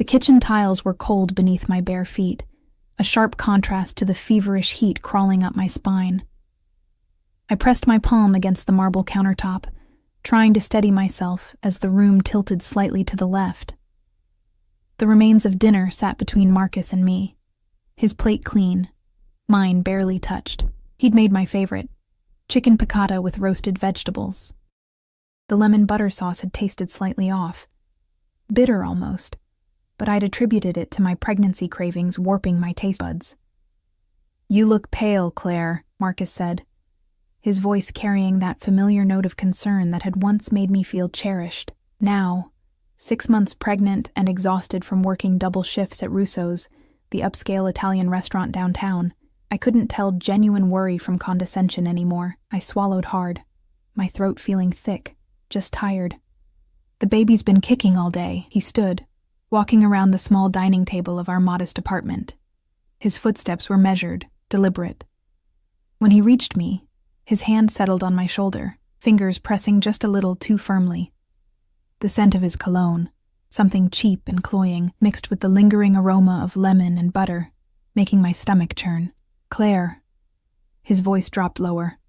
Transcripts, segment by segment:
The kitchen tiles were cold beneath my bare feet, a sharp contrast to the feverish heat crawling up my spine. I pressed my palm against the marble countertop, trying to steady myself as the room tilted slightly to the left. The remains of dinner sat between Marcus and me, his plate clean, mine barely touched. He'd made my favorite, chicken piccata with roasted vegetables. The lemon butter sauce had tasted slightly off, bitter almost, but I'd attributed it to my pregnancy cravings warping my taste buds. "You look pale, Claire," Marcus said, his voice carrying that familiar note of concern that had once made me feel cherished. Now, 6 months pregnant and exhausted from working double shifts at Russo's, the upscale Italian restaurant downtown, I couldn't tell genuine worry from condescension anymore. I swallowed hard, my throat feeling thick, just tired. "The baby's been kicking all day," he stood, walking around the small dining table of our modest apartment. His footsteps were measured, deliberate. When he reached me, his hand settled on my shoulder, fingers pressing just a little too firmly. The scent of his cologne, something cheap and cloying, mixed with the lingering aroma of lemon and butter, making my stomach churn. "Claire." His voice dropped lower.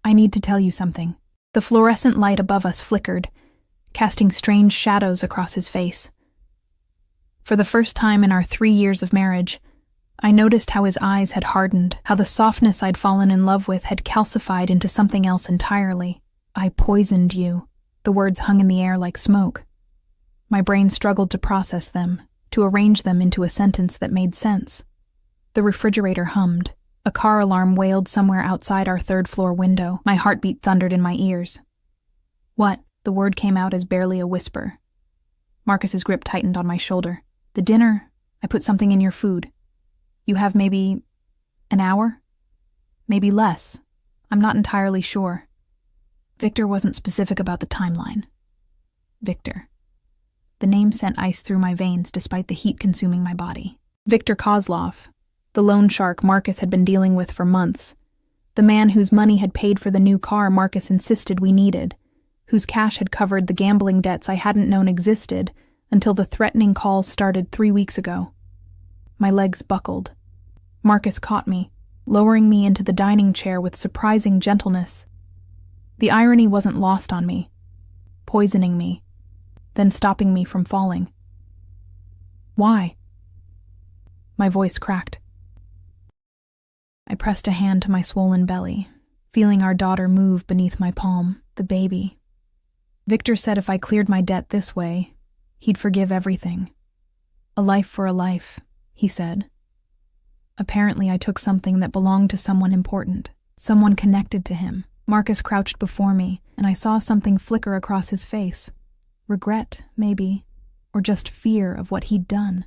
"I need to tell you something." The fluorescent light above us flickered, casting strange shadows across his face. For the first time in our 3 years of marriage, I noticed how his eyes had hardened, how the softness I'd fallen in love with had calcified into something else entirely. "I poisoned you." The words hung in the air like smoke. My brain struggled to process them, to arrange them into a sentence that made sense. The refrigerator hummed. A car alarm wailed somewhere outside our third-floor window. My heartbeat thundered in my ears. "What?" The word came out as barely a whisper. Marcus's grip tightened on my shoulder. "The dinner, I put something in your food. You have maybe an hour? Maybe less. I'm not entirely sure." Victor wasn't specific about the timeline. Victor. The name sent ice through my veins despite the heat consuming my body. Victor Kozlov, the loan shark Marcus had been dealing with for months. The man whose money had paid for the new car Marcus insisted we needed, whose cash had covered the gambling debts I hadn't known existed until the threatening calls started 3 weeks ago. My legs buckled. Marcus caught me, lowering me into the dining chair with surprising gentleness. The irony wasn't lost on me. Poisoning me, then stopping me from falling. "Why?" My voice cracked. I pressed a hand to my swollen belly, feeling our daughter move beneath my palm, the baby. Victor said if I cleared my debt this way, he'd forgive everything. "A life for a life," he said. Apparently I took something that belonged to someone important, someone connected to him. Marcus crouched before me, and I saw something flicker across his face. Regret, maybe, or just fear of what he'd done.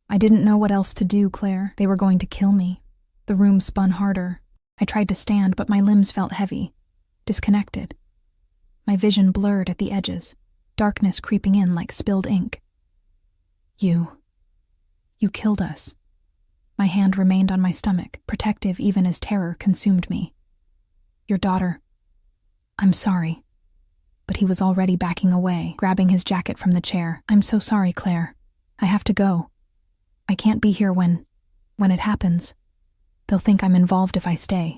I didn't know what else to do, Claire. They were going to kill me. The room spun harder. I tried to stand, but my limbs felt heavy, disconnected. My vision blurred at the edges, darkness creeping in like spilled ink. You killed us." My hand remained on my stomach, protective even as terror consumed me. "Your daughter. I'm sorry." But he was already backing away, grabbing his jacket from the chair. "I'm so sorry, Claire. I have to go. I can't be here when it happens. They'll think I'm involved if I stay."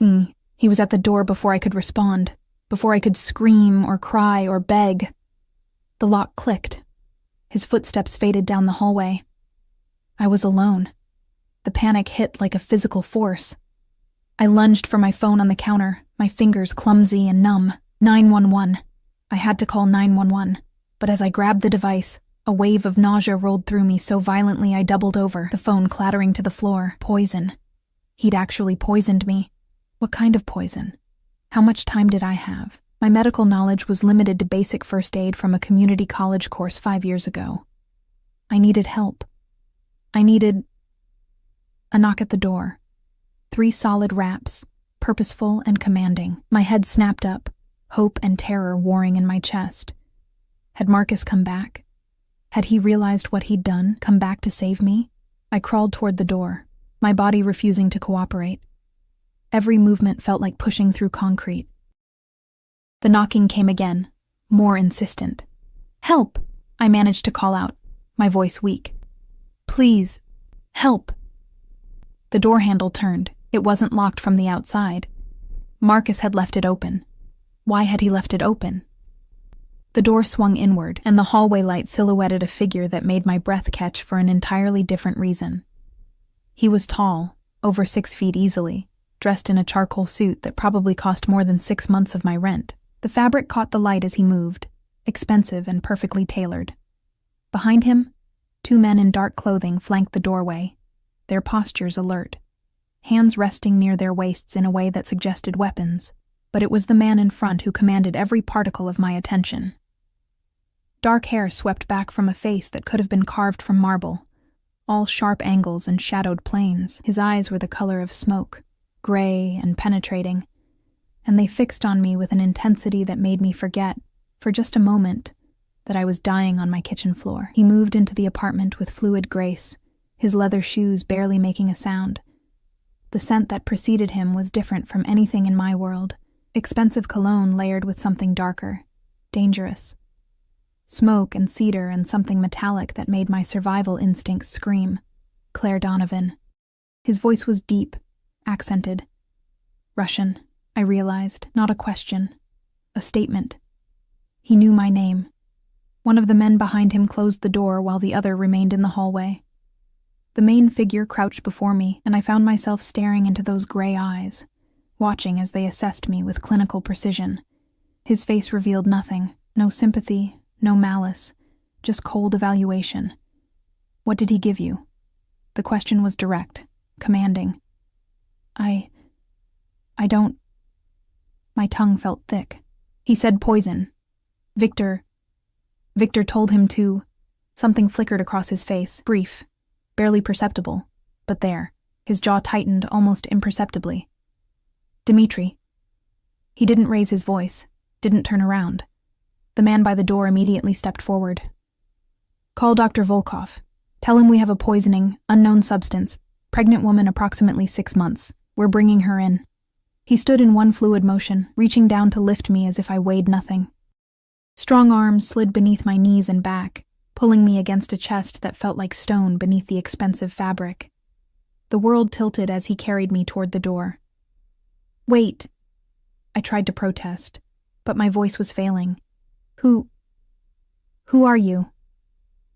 He was at the door before I could respond, before I could scream or cry or beg. The lock clicked. His footsteps faded down the hallway. I was alone. The panic hit like a physical force. I lunged for my phone on the counter, my fingers clumsy and numb. 911. I had to call 911, but as I grabbed the device, a wave of nausea rolled through me so violently I doubled over, the phone clattering to the floor. Poison. He'd actually poisoned me. What kind of poison? How much time did I have? My medical knowledge was limited to basic first aid from a community college course 5 years ago. I needed help. I needed... A knock at the door. 3 solid raps, purposeful and commanding. My head snapped up, hope and terror warring in my chest. Had Marcus come back? Had he realized what he'd done, come back to save me? I crawled toward the door, my body refusing to cooperate. Every movement felt like pushing through concrete. The knocking came again, more insistent. "Help!" I managed to call out. my voice weak. Please, help. The door handle turned. It wasn't locked from the outside. Marcus had left it open. Why had he left it open? The door swung inward, and the hallway light silhouetted a figure that made my breath catch for an entirely different reason. He was tall, over 6 feet easily, dressed in a charcoal suit that probably cost more than 6 months of my rent. The fabric caught the light as he moved, expensive and perfectly tailored. Behind him, 2 men in dark clothing flanked the doorway, their postures alert, hands resting near their waists in a way that suggested weapons, but it was the man in front who commanded every particle of my attention. Dark hair swept back from a face that could have been carved from marble, all sharp angles and shadowed planes. His eyes were the color of smoke, gray and penetrating, and they fixed on me with an intensity that made me forget, for just a moment, that I was dying on my kitchen floor. He moved into the apartment with fluid grace, his leather shoes barely making a sound. The scent that preceded him was different from anything in my world, expensive cologne layered with something darker, dangerous. Smoke and cedar and something metallic that made my survival instincts scream. Claire Donovan. His voice was deep, accented. Russian, I realized, not a question, a statement. He knew my name. One of the men behind him closed the door while the other remained in the hallway. The main figure crouched before me, and I found myself staring into those gray eyes, watching as they assessed me with clinical precision. His face revealed nothing, no sympathy, no malice, just cold evaluation. What did he give you? The question was direct, commanding. I don't... My tongue felt thick. He said poison. Victor told him to... Something flickered across his face, brief, barely perceptible, but there. His jaw tightened almost imperceptibly. Dmitri. He didn't raise his voice, didn't turn around. The man by the door immediately stepped forward. Call Dr. Volkov. Tell him we have a poisoning, unknown substance, pregnant woman approximately 6 months. We're bringing her in. He stood in one fluid motion, reaching down to lift me as if I weighed nothing. Strong arms slid beneath my knees and back, pulling me against a chest that felt like stone beneath the expensive fabric. The world tilted as he carried me toward the door. Wait. I tried to protest, but my voice was failing. Who are you?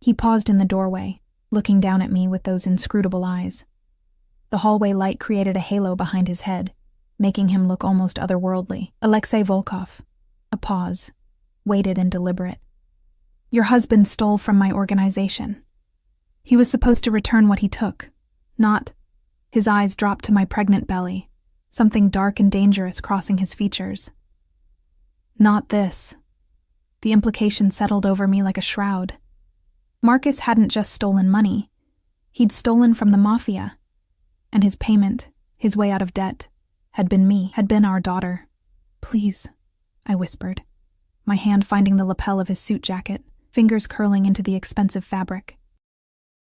He paused in the doorway, looking down at me with those inscrutable eyes. The hallway light created a halo behind his head, making him look almost otherworldly. Alexei Volkov. A pause, weighted and deliberate. Your husband stole from my organization. He was supposed to return what he took, not... His eyes dropped to my pregnant belly, something dark and dangerous crossing his features. Not this. The implication settled over me like a shroud. Marcus hadn't just stolen money. He'd stolen from the Mafia. And his payment, his way out of debt, had been me, had been our daughter. Please, I whispered, my hand finding the lapel of his suit jacket, fingers curling into the expensive fabric.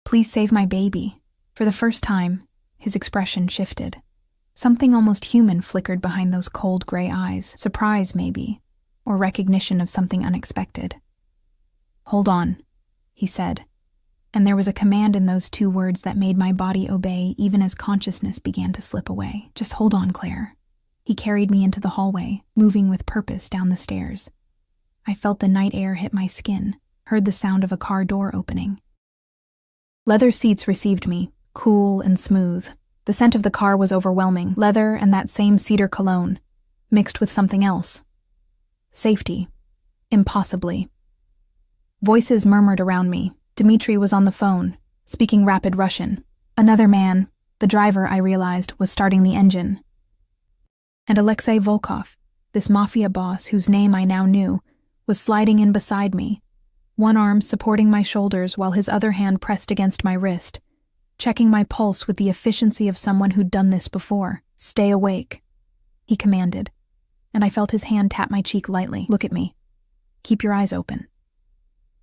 Please save my baby. For the first time, his expression shifted. Something almost human flickered behind those cold gray eyes, surprise maybe, or recognition of something unexpected. Hold on, he said, and there was a command in those 2 words that made my body obey even as consciousness began to slip away. Just hold on, Claire. He carried me into the hallway, moving with purpose down the stairs. I felt the night air hit my skin, heard the sound of a car door opening. Leather seats received me, cool and smooth. The scent of the car was overwhelming, leather and that same cedar cologne, mixed with something else. Safety. Impossibly. Voices murmured around me. Dmitri was on the phone, speaking rapid Russian. Another man, the driver, I realized, was starting the engine. And Alexei Volkov, this Mafia boss whose name I now knew, was sliding in beside me, one arm supporting my shoulders while his other hand pressed against my wrist, checking my pulse with the efficiency of someone who'd done this before. Stay awake, he commanded, and I felt his hand tap my cheek lightly. Look at me. Keep your eyes open.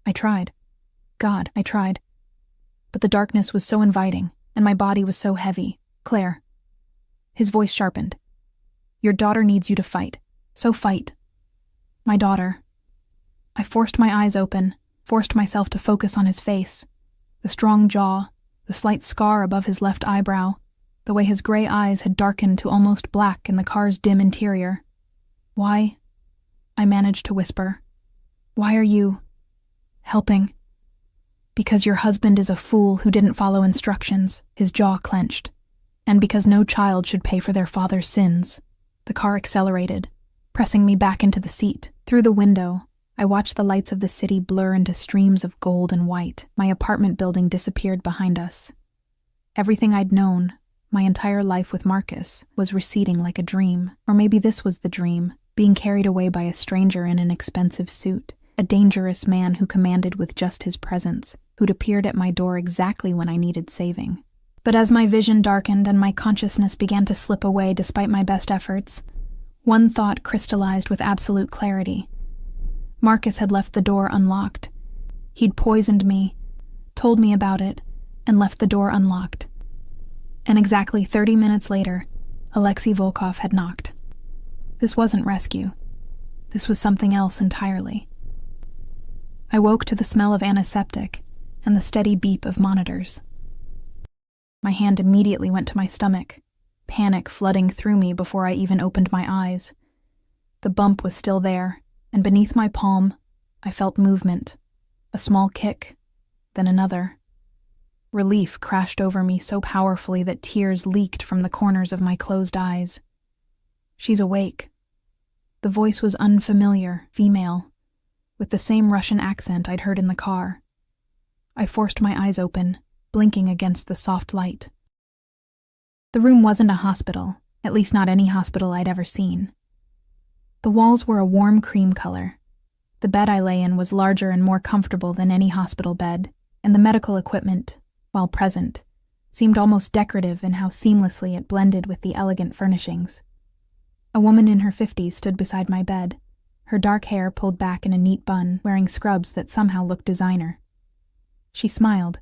I tried. God, I tried. But the darkness was so inviting, and my body was so heavy. Claire. His voice sharpened. Your daughter needs you to fight. So fight. My daughter. I forced my eyes open, forced myself to focus on his face, The strong jaw, the slight scar above his left eyebrow, the way his gray eyes had darkened to almost black in the car's dim interior. "Why?" I managed to whisper. "Why are you helping?" "Because your husband is a fool who didn't follow instructions," his jaw clenched. "And because no child should pay for their father's sins." The car accelerated, pressing me back into the seat. Through the window, I watched the lights of the city blur into streams of gold and white. My apartment building disappeared behind us. Everything I'd known, my entire life with Marcus, was receding like a dream. Or maybe this was the dream, being carried away by a stranger in an expensive suit, a dangerous man who commanded with just his presence, who'd appeared at my door exactly when I needed saving. But as my vision darkened and my consciousness began to slip away despite my best efforts, one thought crystallized with absolute clarity. Marcus had left the door unlocked. He'd poisoned me, told me about it, and left the door unlocked. And exactly 30 minutes later, Alexei Volkov had knocked. This wasn't rescue. This was something else entirely. I woke to the smell of antiseptic and the steady beep of monitors. My hand immediately went to my stomach, panic flooding through me before I even opened my eyes. The bump was still there, and beneath my palm, I felt movement, a small kick, then another. Relief crashed over me so powerfully that tears leaked from the corners of my closed eyes. "She's awake." The voice was unfamiliar, female, with the same Russian accent I'd heard in the car. I forced my eyes open, blinking against the soft light. The room wasn't a hospital, at least not any hospital I'd ever seen. The walls were a warm cream color. The bed I lay in was larger and more comfortable than any hospital bed, and the medical equipment, while present, seemed almost decorative in how seamlessly it blended with the elegant furnishings. A woman in her 50s stood beside my bed, her dark hair pulled back in a neat bun, wearing scrubs that somehow looked designer. She smiled,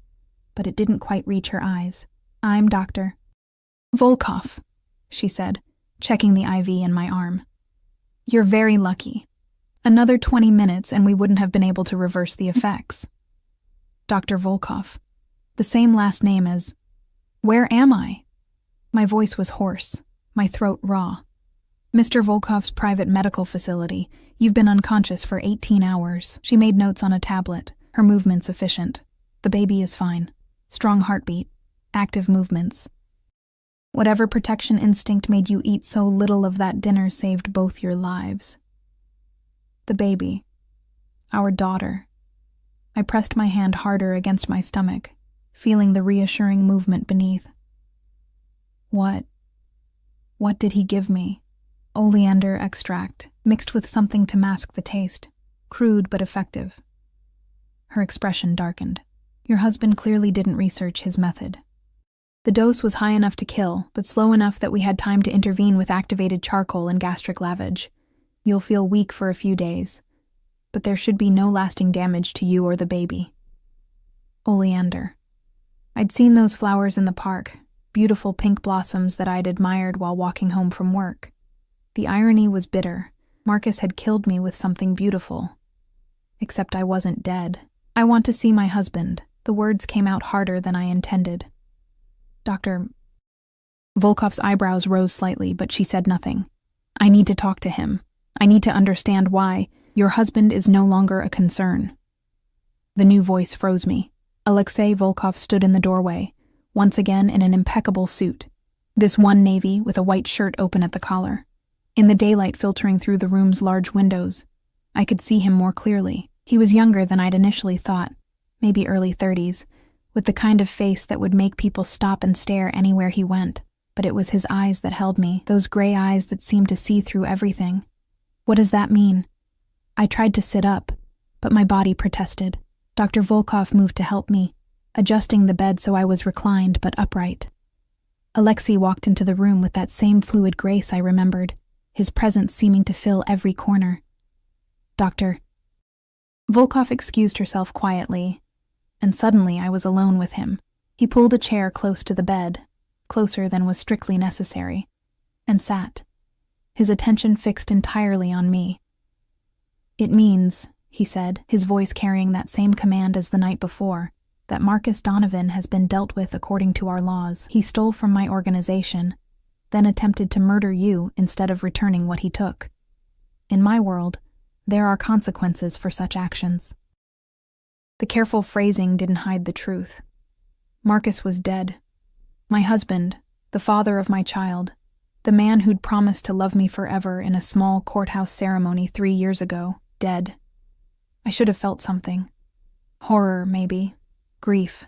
but it didn't quite reach her eyes. "I'm Dr. Volkov," she said, checking the IV in my arm. "You're very lucky. Another 20 minutes and we wouldn't have been able to reverse the effects." Dr. Volkov. The same last name as... Where am I? My voice was hoarse, my throat raw. "Mr. Volkov's private medical facility. You've been unconscious for 18 hours. She made notes on a tablet, her movements efficient. "The baby is fine. Strong heartbeat. Active movements. Whatever protection instinct made you eat so little of that dinner saved both your lives." The baby. Our daughter. I pressed my hand harder against my stomach, feeling the reassuring movement beneath. What did he give me? Oleander extract, mixed with something to mask the taste. Crude but effective. Her expression darkened. "Your husband clearly didn't research his method. The dose was high enough to kill, but slow enough that we had time to intervene with activated charcoal and gastric lavage. You'll feel weak for a few days, but there should be no lasting damage to you or the baby." Oleander. I'd seen those flowers in the park, beautiful pink blossoms that I'd admired while walking home from work. The irony was bitter. Marcus had killed me with something beautiful. Except I wasn't dead. "I want to see my husband." The words came out harder than I intended. "Dr." Volkov's eyebrows rose slightly, but she said nothing. "I need to talk to him. I need to understand why. Your husband is no longer a concern." The new voice froze me. Alexei Volkov stood in the doorway, once again in an impeccable suit. This one navy with a white shirt open at the collar. In the daylight filtering through the room's large windows, I could see him more clearly. He was younger than I'd initially thought, maybe early 30s, with the kind of face that would make people stop and stare anywhere he went. But it was his eyes that held me, those gray eyes that seemed to see through everything. What does that mean? I tried to sit up, but my body protested. Dr. Volkov moved to help me, adjusting the bed so I was reclined but upright. Alexei walked into the room with that same fluid grace I remembered, his presence seeming to fill every corner. "Doctor." Volkov excused herself quietly, and suddenly I was alone with him. He pulled a chair close to the bed, closer than was strictly necessary, and sat, his attention fixed entirely on me. "It means," he said, his voice carrying that same command as the night before, that Marcus Donovan has been dealt with according to our laws. He stole from my organization, then attempted to murder you instead of returning what he took. In my world, there are consequences for such actions." The careful phrasing didn't hide the truth. Marcus was dead. My husband, the father of my child, the man who'd promised to love me forever in a small courthouse ceremony 3 years ago, dead. I should have felt something. Horror, maybe. Grief.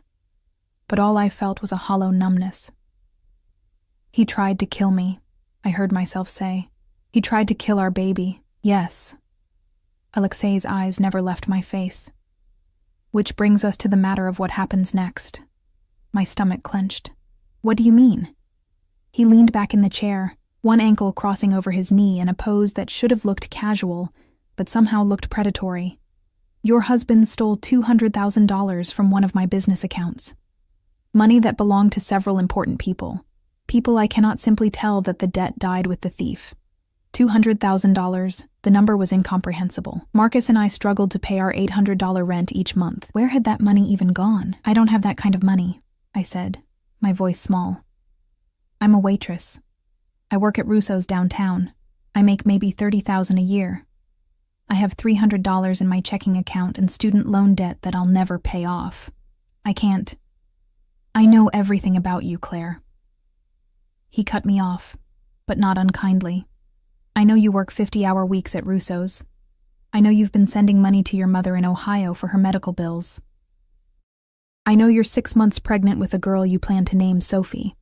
But all I felt was a hollow numbness. "He tried to kill me," I heard myself say. "He tried to kill our baby, yes." Alexei's eyes never left my face. "Which brings us to the matter of what happens next." My stomach clenched. "What do you mean?" He leaned back in the chair, one ankle crossing over his knee in a pose that should have looked casual, but somehow looked predatory. "Your husband stole $200,000 from one of my business accounts. Money that belonged to several important people. People I cannot simply tell that the debt died with the thief. $200,000, the number was incomprehensible. Marcus and I struggled to pay our $800 rent each month. Where had that money even gone? "I don't have that kind of money," I said, my voice small. "I'm a waitress. I work at Russo's downtown. I make maybe $30,000 a year. I have $300 in my checking account and student loan debt that I'll never pay off. I can't. I know everything about you, Claire." He cut me off, but not unkindly. "I know you work 50-hour weeks at Russo's. I know you've been sending money to your mother in Ohio for her medical bills. I know you're 6 months pregnant with a girl you plan to name Sophie.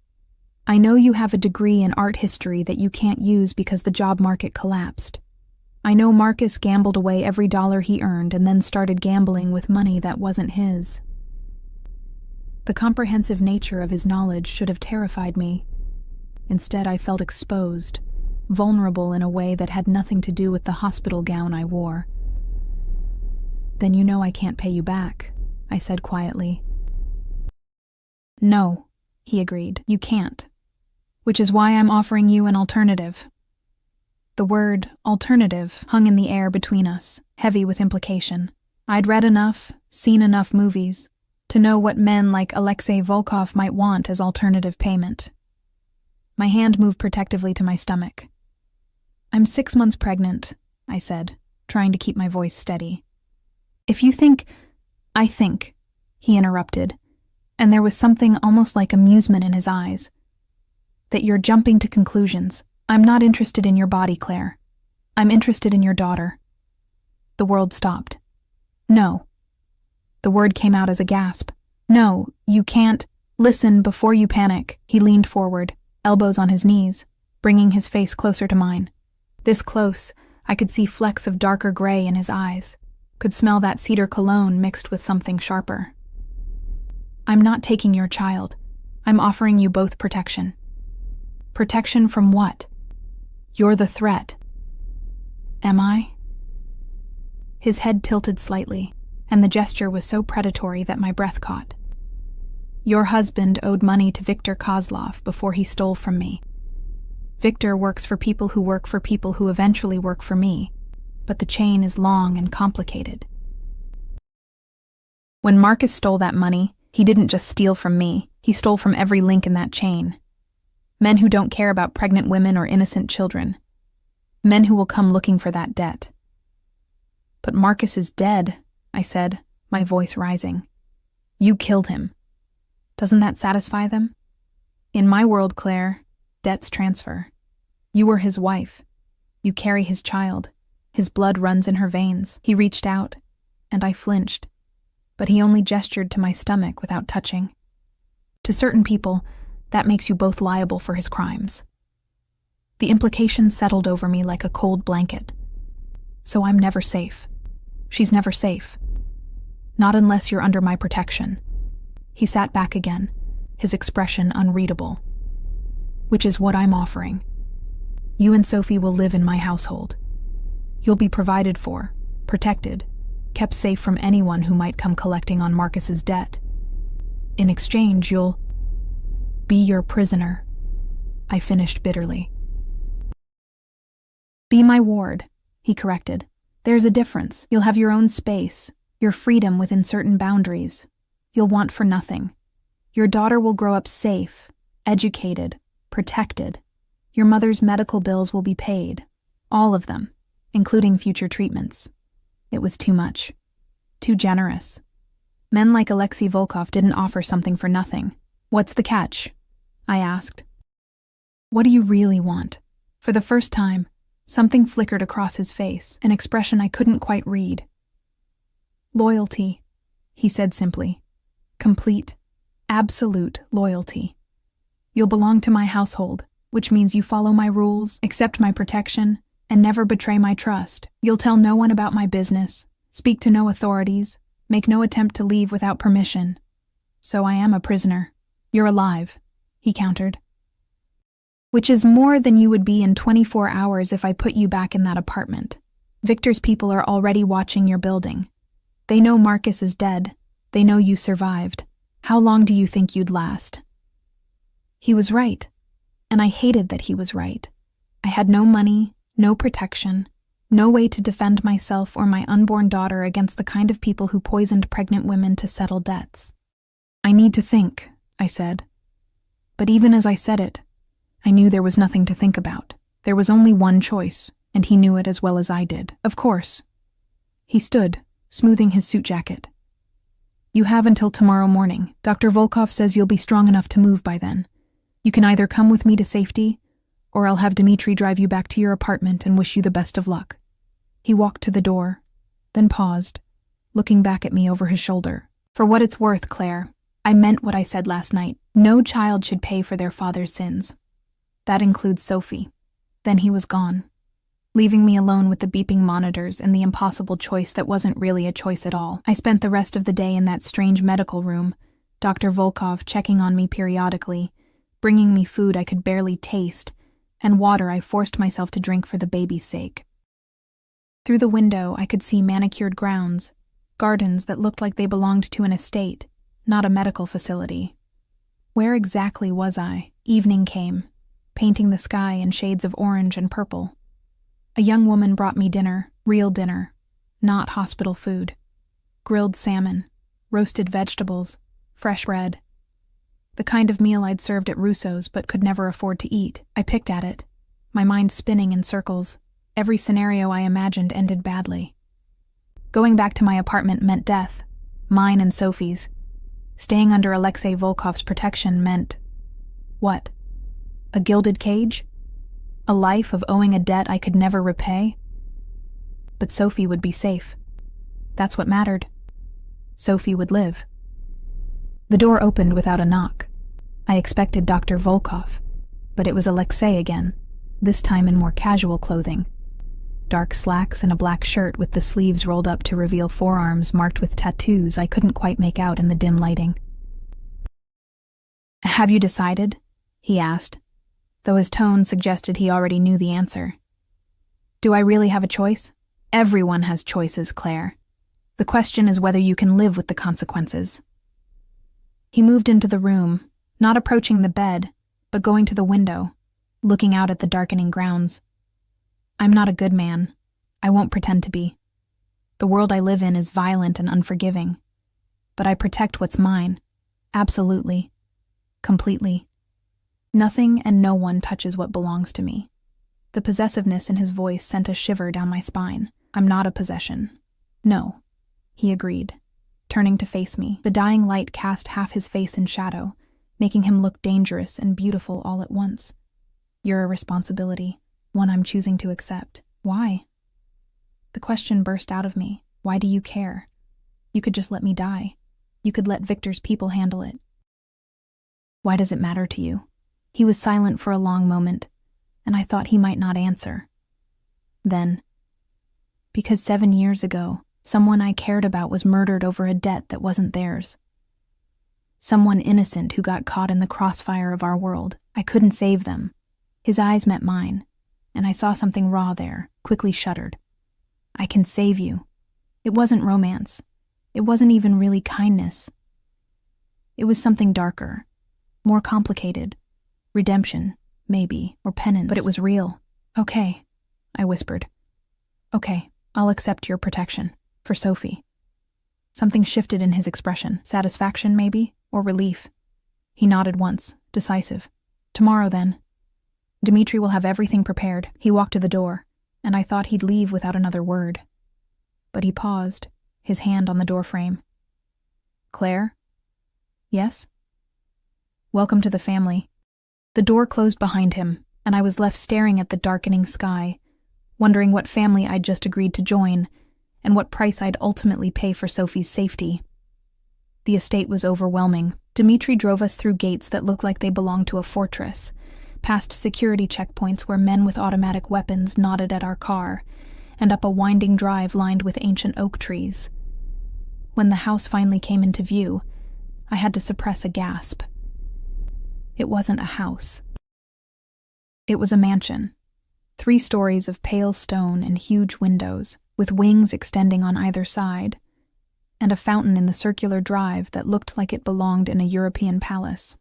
I know you have a degree in art history that you can't use because the job market collapsed. I know Marcus gambled away every dollar he earned and then started gambling with money that wasn't his." The comprehensive nature of his knowledge should have terrified me. Instead, I felt exposed, vulnerable in a way that had nothing to do with the hospital gown I wore. "Then you know I can't pay you back," I said quietly. "No," he agreed, "you can't. Which is why I'm offering you an alternative." The word alternative hung in the air between us, heavy with implication. I'd read enough, seen enough movies, to know what men like Alexei Volkov might want as alternative payment. My hand moved protectively to my stomach. "I'm 6 months pregnant," I said, trying to keep my voice steady. "If you think—" "I think," he interrupted, and there was something almost like amusement in his eyes, "that you're jumping to conclusions. I'm not interested in your body, Claire. I'm interested in your daughter." The world stopped. "No." The word came out as a gasp. "No, you can't. Listen before you panic." He leaned forward, elbows on his knees, bringing his face closer to mine. This close, I could see flecks of darker gray in his eyes, could smell that cedar cologne mixed with something sharper. "I'm not taking your child. I'm offering you both protection." "Protection from what?" "You're the threat." "Am I?" His head tilted slightly, and the gesture was so predatory that my breath caught. "Your husband owed money to Viktor Kozlov before he stole from me. Viktor works for people who work for people who eventually work for me, but the chain is long and complicated. When Marcus stole that money, he didn't just steal from me, he stole from every link in that chain. Men who don't care about pregnant women or innocent children. Men who will come looking for that debt." "But Marcus is dead," I said, my voice rising. "You killed him. Doesn't that satisfy them? In my world, Claire, debts transfer. You were his wife. You carry his child. His blood runs in her veins." He reached out, and I flinched, but he only gestured to my stomach without touching. "To certain people, that makes you both liable for his crimes." The implication settled over me like a cold blanket. "So I'm never safe. She's never safe. Not unless you're under my protection." He sat back again, his expression unreadable. "Which is what I'm offering. You and Sophie will live in my household. You'll be provided for, protected, kept safe from anyone who might come collecting on Marcus's debt. In exchange, you'll be your prisoner," I finished bitterly. "Be my ward," he corrected. "There's a difference. You'll have your own space, your freedom within certain boundaries. You'll want for nothing. Your daughter will grow up safe, educated, protected. Your mother's medical bills will be paid. All of them, including future treatments. It was too much. Too generous. Men like Alexei Volkov didn't offer something for nothing. What's the catch? I asked. What do you really want? For the first time, something flickered across his face, an expression I couldn't quite read. Loyalty, he said simply. Complete, absolute loyalty. You'll belong to my household, which means you follow my rules, accept my protection, and never betray my trust. You'll tell no one about my business, speak to no authorities, make no attempt to leave without permission. So I am a prisoner. You're alive, he countered. Which is more than you would be in 24 hours if I put you back in that apartment. Victor's people are already watching your building. They know Marcus is dead. They know you survived. How long do you think you'd last? He was right, and I hated that he was right. I had no money, no protection, no way to defend myself or my unborn daughter against the kind of people who poisoned pregnant women to settle debts. I need to think, I said. But even as I said it, I knew there was nothing to think about. There was only one choice, and he knew it as well as I did. Of course. He stood, smoothing his suit jacket. You have until tomorrow morning. Dr. Volkov says you'll be strong enough to move by then. You can either come with me to safety, or I'll have Dmitri drive you back to your apartment and wish you the best of luck. He walked to the door, then paused, looking back at me over his shoulder. For what it's worth, Claire, I meant what I said last night. No child should pay for their father's sins. That includes Sophie. Then he was gone, leaving me alone with the beeping monitors and the impossible choice that wasn't really a choice at all. I spent the rest of the day in that strange medical room, Dr. Volkov checking on me periodically, bringing me food I could barely taste, and water I forced myself to drink for the baby's sake. Through the window, I could see manicured grounds, gardens that looked like they belonged to an estate, not a medical facility. Where exactly was I? Evening came, painting the sky in shades of orange and purple. A young woman brought me dinner, real dinner, not hospital food. Grilled salmon, roasted vegetables, fresh bread. The kind of meal I'd served at Russo's but could never afford to eat. I picked at it, my mind spinning in circles. Every scenario I imagined ended badly. Going back to my apartment meant death, mine and Sophie's. Staying under Alexei Volkov's protection meant... what? A gilded cage? A life of owing a debt I could never repay? But Sophie would be safe. That's what mattered. Sophie would live. The door opened without a knock. I expected Dr. Volkov, but it was Alexei again, this time in more casual clothing. Dark slacks and a black shirt with the sleeves rolled up to reveal forearms marked with tattoos I couldn't quite make out in the dim lighting. Have you decided? He asked, though his tone suggested he already knew the answer. Do I really have a choice? Everyone has choices, Claire. The question is whether you can live with the consequences. He moved into the room, not approaching the bed, but going to the window, looking out at the darkening grounds. I'm not a good man. I won't pretend to be. The world I live in is violent and unforgiving. But I protect what's mine. Absolutely. Completely. Nothing and no one touches what belongs to me. The possessiveness in his voice sent a shiver down my spine. I'm not a possession. No, he agreed, turning to face me. The dying light cast half his face in shadow, making him look dangerous and beautiful all at once. You're a responsibility, one I'm choosing to accept. Why? The question burst out of me. Why do you care? You could just let me die. You could let Victor's people handle it. Why does it matter to you? He was silent for a long moment, and I thought he might not answer. Then, because 7 years ago, someone I cared about was murdered over a debt that wasn't theirs. Someone innocent who got caught in the crossfire of our world. I couldn't save them. His eyes met mine, and I saw something raw there, quickly shuddered. I can save you. It wasn't romance. It wasn't even really kindness. It was something darker, more complicated. Redemption, maybe, or penance. But it was real. Okay, I whispered. Okay, I'll accept your protection. For Sophie. Something shifted in his expression. Satisfaction, maybe? Or relief? He nodded once, decisive. Tomorrow, then. Dmitri will have everything prepared. He walked to the door, and I thought he'd leave without another word. But he paused, his hand on the doorframe. Claire? Yes? Welcome to the family. The door closed behind him, and I was left staring at the darkening sky, wondering what family I'd just agreed to join, and what price I'd ultimately pay for Sophie's safety. The estate was overwhelming. Dmitri drove us through gates that looked like they belonged to a fortress, past security checkpoints where men with automatic weapons nodded at our car, and up a winding drive lined with ancient oak trees. When the house finally came into view, I had to suppress a gasp. It wasn't a house. It was a mansion. 3 stories of pale stone and huge windows, with wings extending on either side, and a fountain in the circular drive that looked like it belonged in a European palace.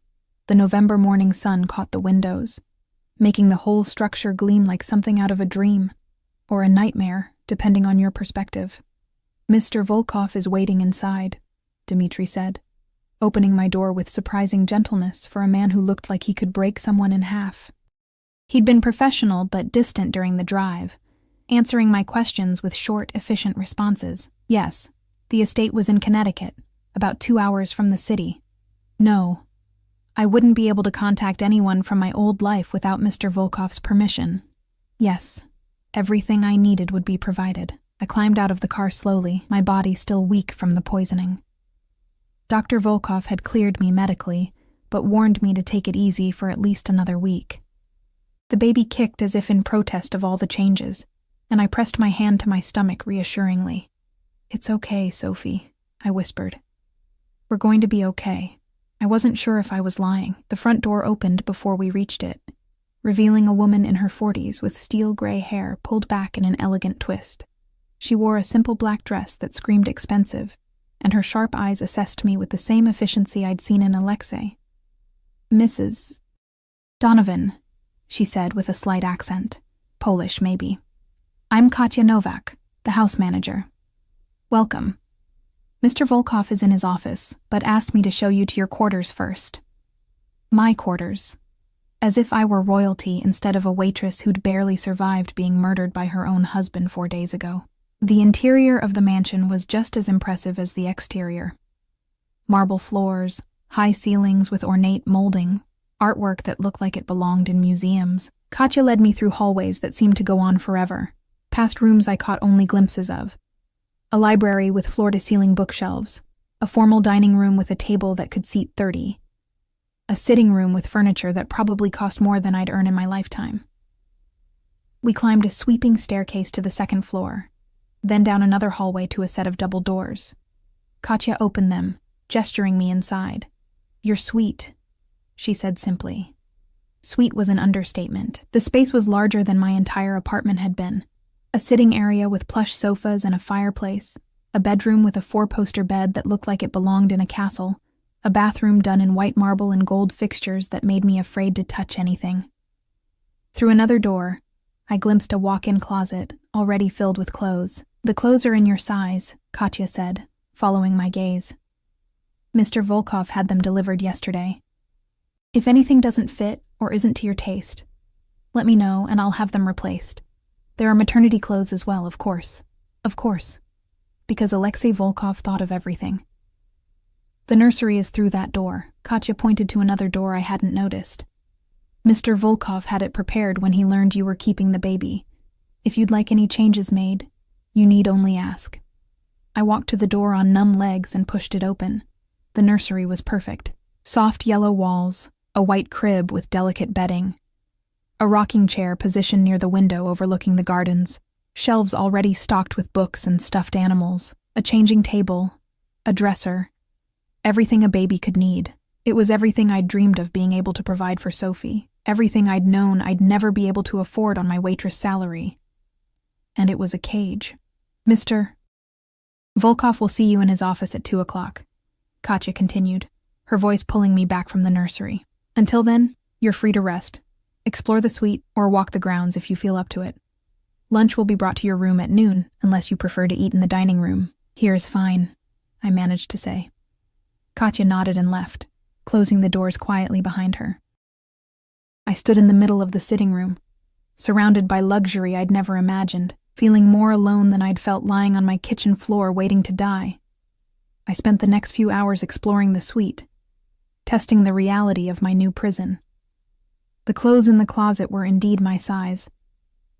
The November morning sun caught the windows, making the whole structure gleam like something out of a dream, or a nightmare, depending on your perspective. Mr. Volkov is waiting inside, Dmitri said, opening my door with surprising gentleness for a man who looked like he could break someone in half. He'd been professional but distant during the drive, answering my questions with short, efficient responses. Yes, the estate was in Connecticut, about 2 hours from the city. No, I wouldn't be able to contact anyone from my old life without Mr. Volkov's permission. Yes, everything I needed would be provided. I climbed out of the car slowly, my body still weak from the poisoning. Dr. Volkov had cleared me medically, but warned me to take it easy for at least another week. The baby kicked as if in protest of all the changes, and I pressed my hand to my stomach reassuringly. It's okay, Sophie, I whispered. We're going to be okay. I wasn't sure if I was lying. The front door opened before we reached it, revealing a woman in her 40s with steel gray hair pulled back in an elegant twist. She wore a simple black dress that screamed expensive, and her sharp eyes assessed me with the same efficiency I'd seen in Alexei. Mrs. Donovan, she said with a slight accent. Polish, maybe. I'm Katya Novak, the house manager. Welcome. Mr. Volkov is in his office, but asked me to show you to your quarters first. My quarters. As if I were royalty instead of a waitress who'd barely survived being murdered by her own husband 4 days ago. The interior of the mansion was just as impressive as the exterior. Marble floors, high ceilings with ornate molding, artwork that looked like it belonged in museums. Katya led me through hallways that seemed to go on forever, past rooms I caught only glimpses of. A library with floor-to-ceiling bookshelves, a formal dining room with a table that could seat 30, a sitting room with furniture that probably cost more than I'd earn in my lifetime. We climbed a sweeping staircase to the 2nd floor, then down another hallway to a set of double doors. Katya opened them, gesturing me inside. You're sweet, she said simply. Sweet was an understatement. The space was larger than my entire apartment had been. A sitting area with plush sofas and a fireplace, a bedroom with a 4-poster bed that looked like it belonged in a castle, a bathroom done in white marble and gold fixtures that made me afraid to touch anything. Through another door, I glimpsed a walk-in closet, already filled with clothes. The clothes are in your size, Katya said, following my gaze. Mr. Volkov had them delivered yesterday. If anything doesn't fit or isn't to your taste, let me know and I'll have them replaced. There are maternity clothes as well, of course. Of course. Because Alexei Volkov thought of everything. The nursery is through that door. Katya pointed to another door I hadn't noticed. Mr. Volkov had it prepared when he learned you were keeping the baby. If you'd like any changes made, you need only ask. I walked to the door on numb legs and pushed it open. The nursery was perfect. Soft yellow walls, a white crib with delicate bedding, a rocking chair positioned near the window overlooking the gardens, shelves already stocked with books and stuffed animals, a changing table, a dresser, everything a baby could need. It was everything I'd dreamed of being able to provide for Sophie, everything I'd known I'd never be able to afford on my waitress salary. And it was a cage. Mr. Volkov will see you in his office at 2 o'clock, Katya continued, her voice pulling me back from the nursery. Until then, you're free to rest. Explore the suite or walk the grounds if you feel up to it. Lunch will be brought to your room at noon, unless you prefer to eat in the dining room. Here is fine. I managed to say. Katya nodded and left, closing the doors quietly behind her. I stood in the middle of the sitting room, surrounded by luxury I'd never imagined, feeling more alone than I'd felt lying on my kitchen floor waiting to die. I spent the next few hours exploring the suite, testing the reality of my new prison. The clothes in the closet were indeed my size.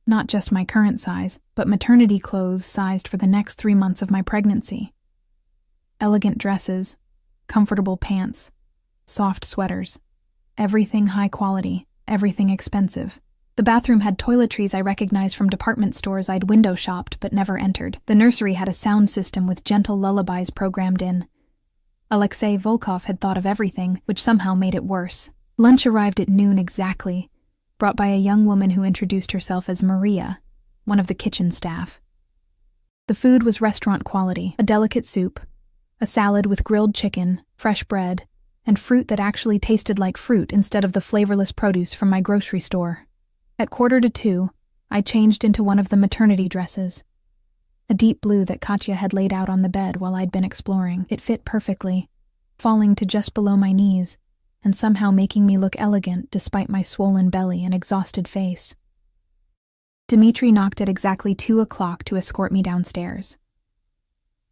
Not just my current size, but maternity clothes sized for the next 3 months of my pregnancy. Elegant dresses, comfortable pants, soft sweaters, everything high quality, everything expensive. The bathroom had toiletries I recognized from department stores I'd window shopped but never entered. The nursery had a sound system with gentle lullabies programmed in. Alexei Volkov had thought of everything, which somehow made it worse. Lunch arrived at noon exactly, brought by a young woman who introduced herself as Maria, one of the kitchen staff. The food was restaurant quality, a delicate soup, a salad with grilled chicken, fresh bread, and fruit that actually tasted like fruit instead of the flavorless produce from my grocery store. At 1:45, I changed into one of the maternity dresses, a deep blue that Katya had laid out on the bed while I'd been exploring. It fit perfectly, falling to just below my knees, and somehow making me look elegant despite my swollen belly and exhausted face. Dmitri knocked at exactly 2 o'clock to escort me downstairs.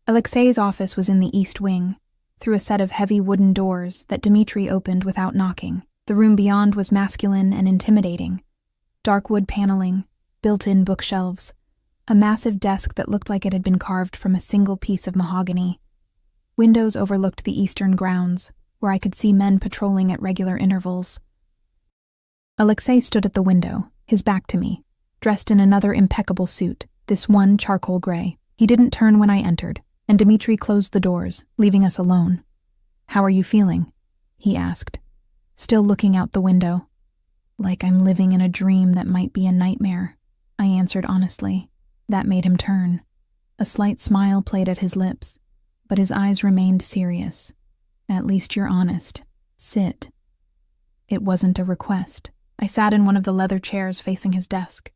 Alexei's office was in the east wing, through a set of heavy wooden doors that Dmitri opened without knocking. The room beyond was masculine and intimidating. Dark wood paneling, built-in bookshelves, a massive desk that looked like it had been carved from a single piece of mahogany. Windows overlooked the eastern grounds, where I could see men patrolling at regular intervals. Alexei stood at the window, his back to me, dressed in another impeccable suit, this one charcoal gray. He didn't turn when I entered, and Dmitri closed the doors, leaving us alone. "How are you feeling?" he asked, still looking out the window. "Like I'm living in a dream that might be a nightmare," I answered honestly. That made him turn. A slight smile played at his lips, but his eyes remained serious. "At least you're honest. Sit." It wasn't a request. I sat in one of the leather chairs facing his desk.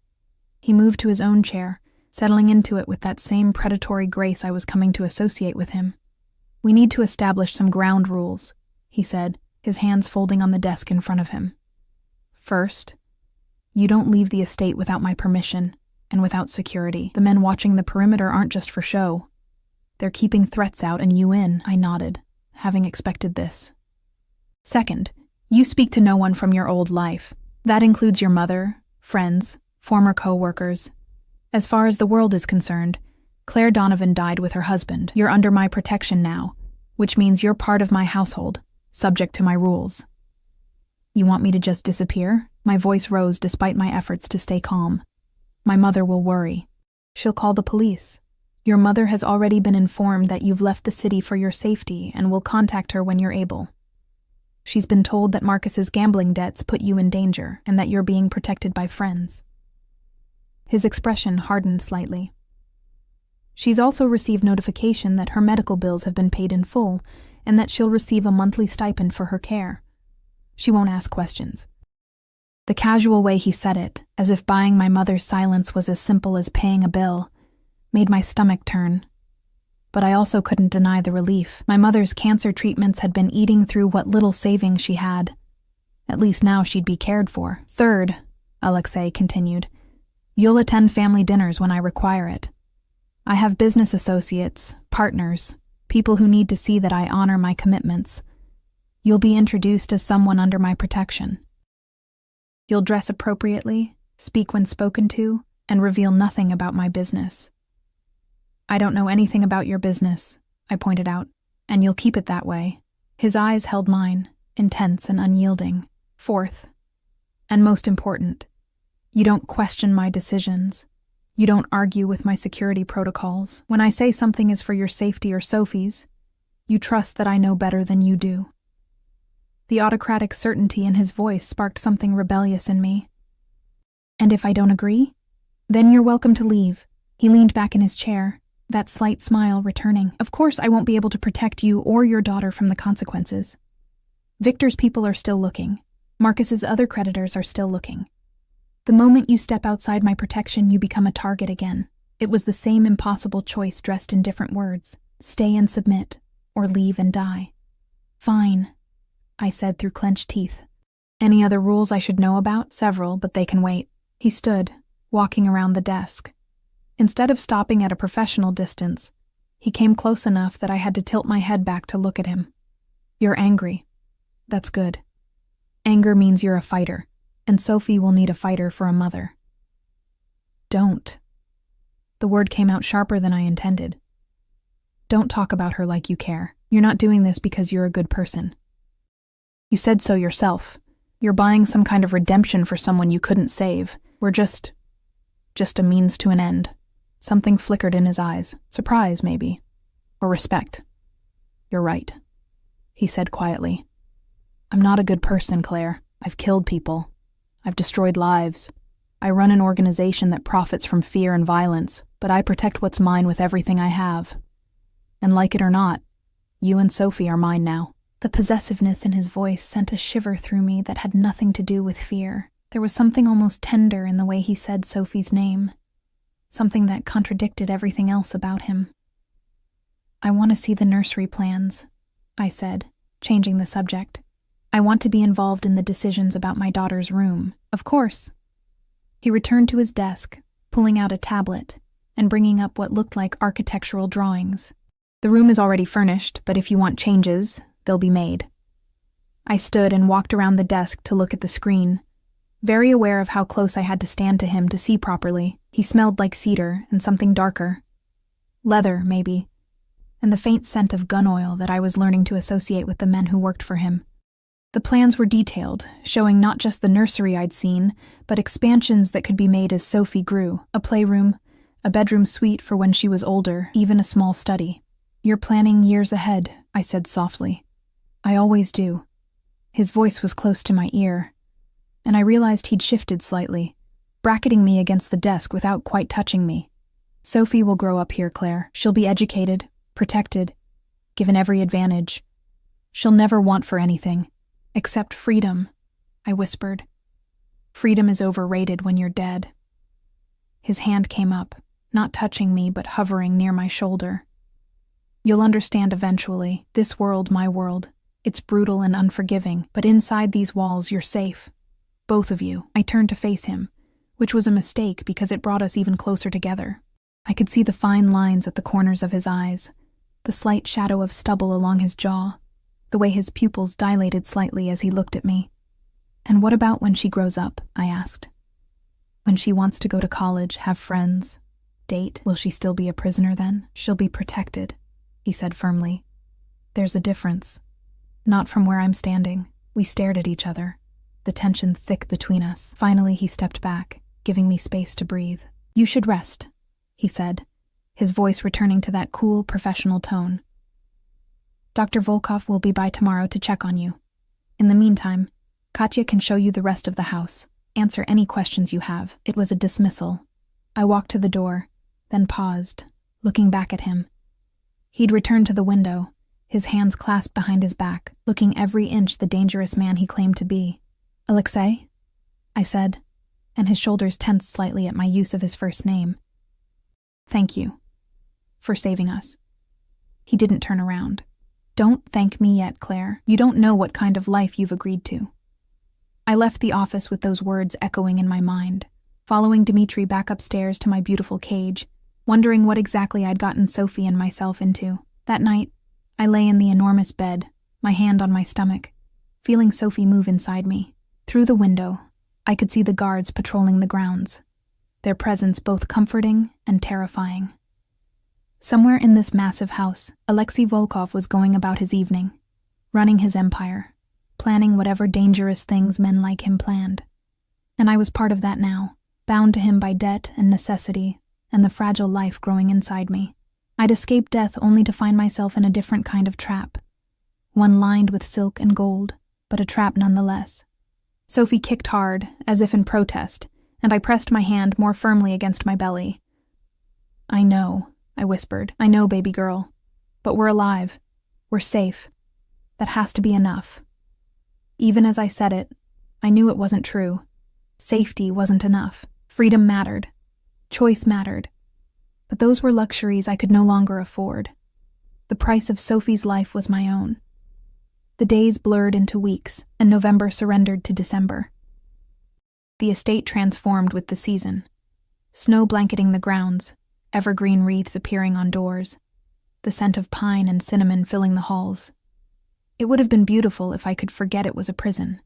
He moved to his own chair, settling into it with that same predatory grace I was coming to associate with him. "We need to establish some ground rules," he said, his hands folding on the desk in front of him. "First, you don't leave the estate without my permission and without security. The men watching the perimeter aren't just for show. They're keeping threats out and you in." I nodded, having expected this. "Second, you speak to no one from your old life. That includes your mother, friends, former co-workers. As far as the world is concerned, Claire Donovan died with her husband. You're under my protection now, which means you're part of my household, subject to my rules." "You want me to just disappear?" My voice rose despite my efforts to stay calm. "My mother will worry. She'll call the police. Your mother has already been informed that you've left the city for your safety and will contact her when you're able. She's been told that Marcus's gambling debts put you in danger and that you're being protected by friends." His expression hardened slightly. "She's also received notification that her medical bills have been paid in full and that she'll receive a monthly stipend for her care. She won't ask questions." The casual way he said it, as if buying my mother's silence was as simple as paying a bill, made my stomach turn. But I also couldn't deny the relief. My mother's cancer treatments had been eating through what little savings she had. At least now she'd be cared for. "Third," Alexei continued, "you'll attend family dinners when I require it. I have business associates, partners, people who need to see that I honor my commitments. You'll be introduced as someone under my protection. You'll dress appropriately, speak when spoken to, and reveal nothing about my business." "I don't know anything about your business," I pointed out, "and you'll keep it that way." His eyes held mine, intense and unyielding. "Fourth, and most important, you don't question my decisions. You don't argue with my security protocols. When I say something is for your safety or Sophie's, you trust that I know better than you do." The autocratic certainty in his voice sparked something rebellious in me. "And if I don't agree? Then you're welcome to leave." He leaned back in his chair, that slight smile returning. "Of course I won't be able to protect you or your daughter from the consequences. Victor's people are still looking. Marcus's other creditors are still looking. The moment you step outside my protection, you become a target again." It was the same impossible choice dressed in different words. Stay and submit, or leave and die. Fine, I said through clenched teeth. Any other rules I should know about? Several, but they can wait. He stood, walking around the desk. Instead of stopping at a professional distance, he came close enough that I had to tilt my head back to look at him. You're angry. That's good. Anger means you're a fighter, and Sophie will need a fighter for a mother. Don't. The word came out sharper than I intended. Don't talk about her like you care. You're not doing this because you're a good person. You said so yourself. You're buying some kind of redemption for someone you couldn't save. We're just a means to an end. Something flickered in his eyes. Surprise, maybe. Or respect. You're right, he said quietly. I'm not a good person, Claire. I've killed people. I've destroyed lives. I run an organization that profits from fear and violence, but I protect what's mine with everything I have. And like it or not, you and Sophie are mine now. The possessiveness in his voice sent a shiver through me that had nothing to do with fear. There was something almost tender in the way he said Sophie's name, something that contradicted everything else about him. I want to see the nursery plans, I said, changing the subject. I want to be involved in the decisions about my daughter's room. Of course. He returned to his desk, pulling out a tablet and bringing up what looked like architectural drawings. The room is already furnished, but if you want changes, they'll be made. I stood and walked around the desk to look at the screen, very aware of how close I had to stand to him to see properly. He smelled like cedar and something darker. Leather, maybe, and the faint scent of gun oil that I was learning to associate with the men who worked for him. The plans were detailed, showing not just the nursery I'd seen, but expansions that could be made as Sophie grew, a playroom, a bedroom suite for when she was older, even a small study. You're planning years ahead, I said softly. I always do. His voice was close to my ear, and I realized he'd shifted slightly, bracketing me against the desk without quite touching me. Sophie will grow up here, Claire. She'll be educated, protected, given every advantage. She'll never want for anything, except freedom, I whispered. Freedom is overrated when you're dead. His hand came up, not touching me but hovering near my shoulder. You'll understand eventually. This world, my world. It's brutal and unforgiving, but inside these walls you're safe. Both of you. I turned to face him, which was a mistake because it brought us even closer together. I could see the fine lines at the corners of his eyes, the slight shadow of stubble along his jaw, the way his pupils dilated slightly as he looked at me. And what about when she grows up? I asked. When she wants to go to college, have friends, date, will she still be a prisoner then? She'll be protected, he said firmly. There's a difference. Not from where I'm standing. We stared at each other, the tension thick between us. Finally, he stepped back, giving me space to breathe. You should rest, he said, his voice returning to that cool, professional tone. Dr. Volkov will be by tomorrow to check on you. In the meantime, Katya can show you the rest of the house, answer any questions you have. It was a dismissal. I walked to the door, then paused, looking back at him. He'd returned to the window, his hands clasped behind his back, looking every inch the dangerous man he claimed to be. Alexei? I said, and his shoulders tensed slightly at my use of his first name. Thank you. For saving us. He didn't turn around. Don't thank me yet, Claire. You don't know what kind of life you've agreed to. I left the office with those words echoing in my mind, following Dmitri back upstairs to my beautiful cage, wondering what exactly I'd gotten Sophie and myself into. That night, I lay in the enormous bed, my hand on my stomach, feeling Sophie move inside me. Through the window, I could see the guards patrolling the grounds, their presence both comforting and terrifying. Somewhere in this massive house, Alexei Volkov was going about his evening, running his empire, planning whatever dangerous things men like him planned. And I was part of that now, bound to him by debt and necessity, and the fragile life growing inside me. I'd escaped death only to find myself in a different kind of trap, one lined with silk and gold, but a trap nonetheless. Sophie kicked hard, as if in protest, and I pressed my hand more firmly against my belly. I know, I whispered. I know, baby girl. But we're alive. We're safe. That has to be enough. Even as I said it, I knew it wasn't true. Safety wasn't enough. Freedom mattered. Choice mattered. But those were luxuries I could no longer afford. The price of Sophie's life was my own. The days blurred into weeks, and November surrendered to December. The estate transformed with the season. Snow blanketing the grounds, evergreen wreaths appearing on doors, the scent of pine and cinnamon filling the halls. It would have been beautiful if I could forget it was a prison.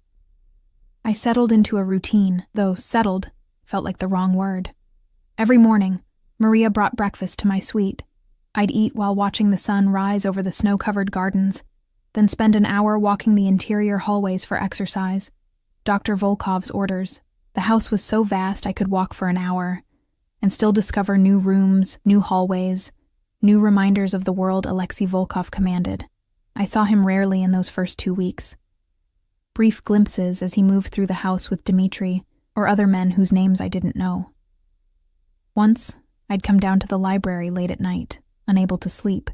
I settled into a routine, though settled felt like the wrong word. Every morning, Maria brought breakfast to my suite. I'd eat while watching the sun rise over the snow-covered gardens, then spend an hour walking the interior hallways for exercise. Dr. Volkov's orders. The house was so vast I could walk for an hour, and still discover new rooms, new hallways, new reminders of the world Alexei Volkov commanded. I saw him rarely in those first 2 weeks. Brief glimpses as he moved through the house with Dmitri or other men whose names I didn't know. Once, I'd come down to the library late at night, unable to sleep,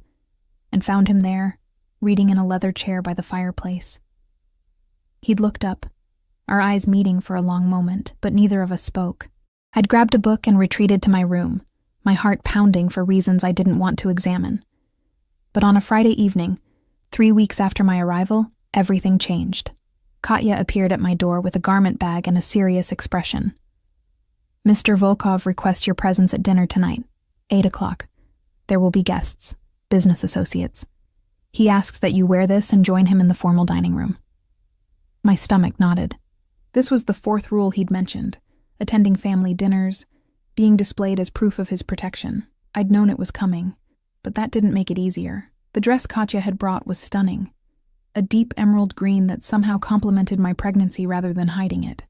and found him there, reading in a leather chair by the fireplace. He'd looked up, our eyes meeting for a long moment, but neither of us spoke. I'd grabbed a book and retreated to my room, my heart pounding for reasons I didn't want to examine. But on a Friday evening, 3 weeks after my arrival, everything changed. Katya appeared at my door with a garment bag and a serious expression. "Mr. Volkov requests your presence at dinner tonight, 8 o'clock. There will be guests, business associates. He asks that you wear this and join him in the formal dining room." My stomach nodded. This was the 4th rule he'd mentioned, attending family dinners, being displayed as proof of his protection. I'd known it was coming, but that didn't make it easier. The dress Katya had brought was stunning, a deep emerald green that somehow complemented my pregnancy rather than hiding it.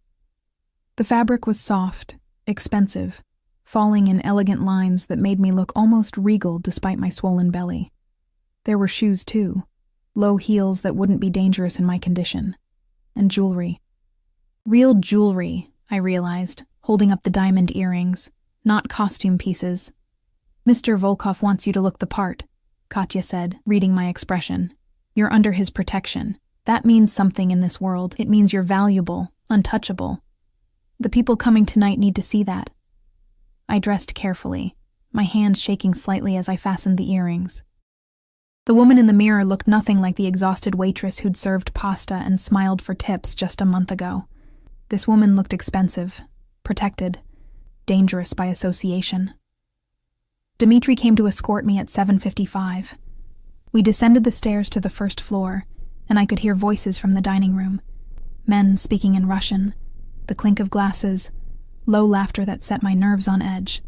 The fabric was soft, expensive, falling in elegant lines that made me look almost regal despite my swollen belly. There were shoes too, low heels that wouldn't be dangerous in my condition, and jewelry. Real jewelry, I realized, holding up the diamond earrings, not costume pieces. "Mr. Volkov wants you to look the part," Katya said, reading my expression. "You're under his protection. That means something in this world. It means you're valuable, untouchable. The people coming tonight need to see that." I dressed carefully, my hands shaking slightly as I fastened the earrings. The woman in the mirror looked nothing like the exhausted waitress who'd served pasta and smiled for tips just a month ago. This woman looked expensive, protected, dangerous by association. Dmitri came to escort me at 7:55. We descended the stairs to the first floor, and I could hear voices from the dining room. Men speaking in Russian, the clink of glasses, low laughter that set my nerves on edge.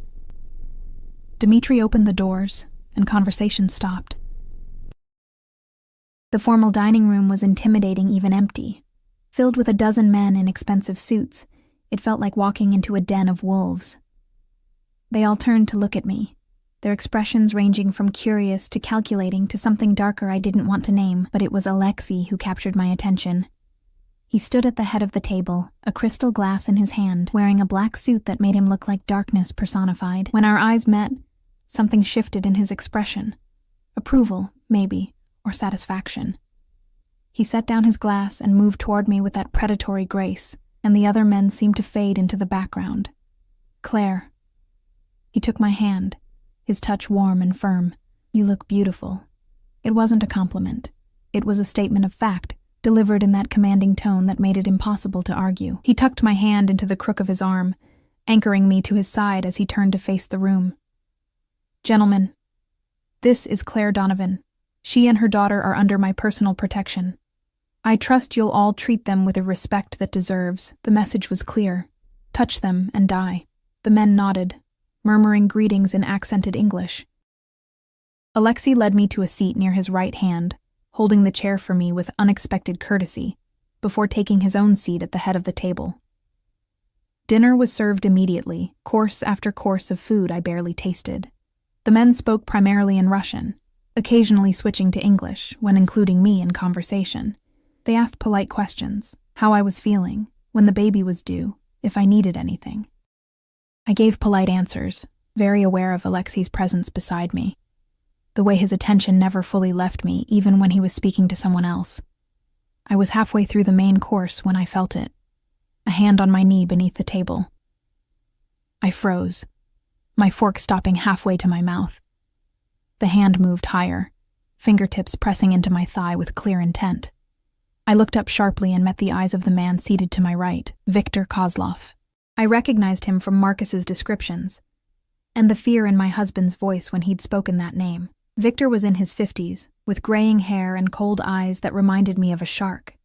Dmitri opened the doors, and conversation stopped. The formal dining room was intimidating, even empty. Filled with a dozen men in expensive suits, it felt like walking into a den of wolves. They all turned to look at me, their expressions ranging from curious to calculating to something darker I didn't want to name, but it was Alexei who captured my attention. He stood at the head of the table, a crystal glass in his hand, wearing a black suit that made him look like darkness personified. When our eyes met, something shifted in his expression. Approval, maybe, or satisfaction. He set down his glass and moved toward me with that predatory grace, and the other men seemed to fade into the background. "Claire." He took my hand, his touch warm and firm. "You look beautiful." It wasn't a compliment. It was a statement of fact, delivered in that commanding tone that made it impossible to argue. He tucked my hand into the crook of his arm, anchoring me to his side as he turned to face the room. "Gentlemen, this is Claire Donovan. She and her daughter are under my personal protection. I trust you'll all treat them with a respect that deserves." The message was clear. Touch them and die. The men nodded, murmuring greetings in accented English. Alexei led me to a seat near his right hand, holding the chair for me with unexpected courtesy, before taking his own seat at the head of the table. Dinner was served immediately, course after course of food I barely tasted. The men spoke primarily in Russian, occasionally switching to English when including me in conversation. They asked polite questions, how I was feeling, when the baby was due, if I needed anything. I gave polite answers, very aware of Alexei's presence beside me. The way his attention never fully left me, even when he was speaking to someone else. I was halfway through the main course when I felt it, a hand on my knee beneath the table. I froze, my fork stopping halfway to my mouth. The hand moved higher, fingertips pressing into my thigh with clear intent. I looked up sharply and met the eyes of the man seated to my right, Viktor Kozlov. I recognized him from Marcus's descriptions, and the fear in my husband's voice when he'd spoken that name. Viktor was in his 50s, with graying hair and cold eyes that reminded me of a shark.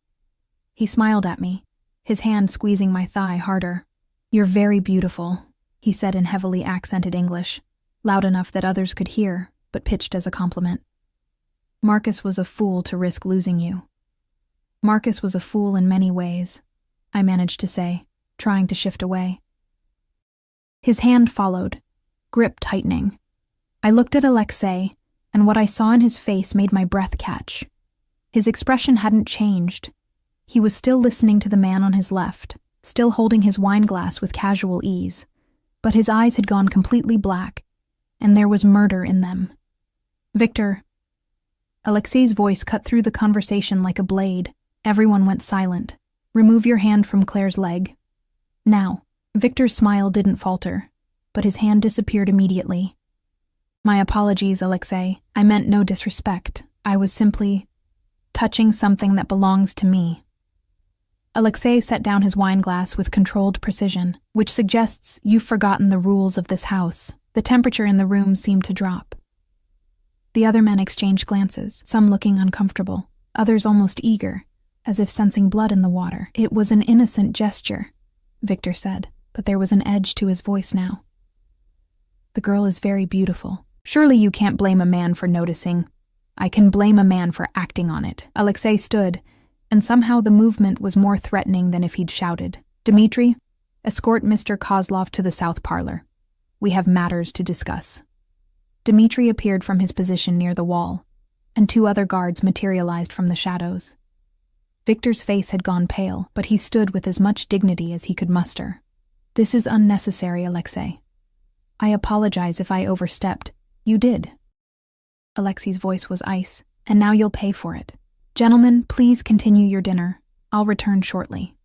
He smiled at me, his hand squeezing my thigh harder. "You're very beautiful," he said in heavily accented English, loud enough that others could hear, but pitched as a compliment. "Marcus was a fool to risk losing you." "Marcus was a fool in many ways," I managed to say, trying to shift away. His hand followed, grip tightening. I looked at Alexei, and what I saw in his face made my breath catch. His expression hadn't changed. He was still listening to the man on his left, still holding his wine glass with casual ease, but his eyes had gone completely black, and there was murder in them. "Viktor." Alexei's voice cut through the conversation like a blade. Everyone went silent. "Remove your hand from Claire's leg." "Now." Viktor's smile didn't falter, but his hand disappeared immediately. "My apologies, Alexei. I meant no disrespect. I was simply touching something that belongs to me." Alexei set down his wine glass with controlled precision, which suggests you've forgotten the rules of this house. The temperature in the room seemed to drop. The other men exchanged glances, some looking uncomfortable, others almost eager, as if sensing blood in the water. "It was an innocent gesture," Viktor said, but there was an edge to his voice now. "The girl is very beautiful. Surely you can't blame a man for noticing." "I can blame a man for acting on it." Alexei stood, and somehow the movement was more threatening than if he'd shouted. "Dmitri, escort Mr. Kozlov to the south parlor. We have matters to discuss." Dmitri appeared from his position near the wall, and 2 other guards materialized from the shadows. Viktor's face had gone pale, but he stood with as much dignity as he could muster. "This is unnecessary, Alexei. I apologize if I overstepped." "You did." Alexei's voice was ice. "And now you'll pay for it. Gentlemen, please continue your dinner. I'll return shortly."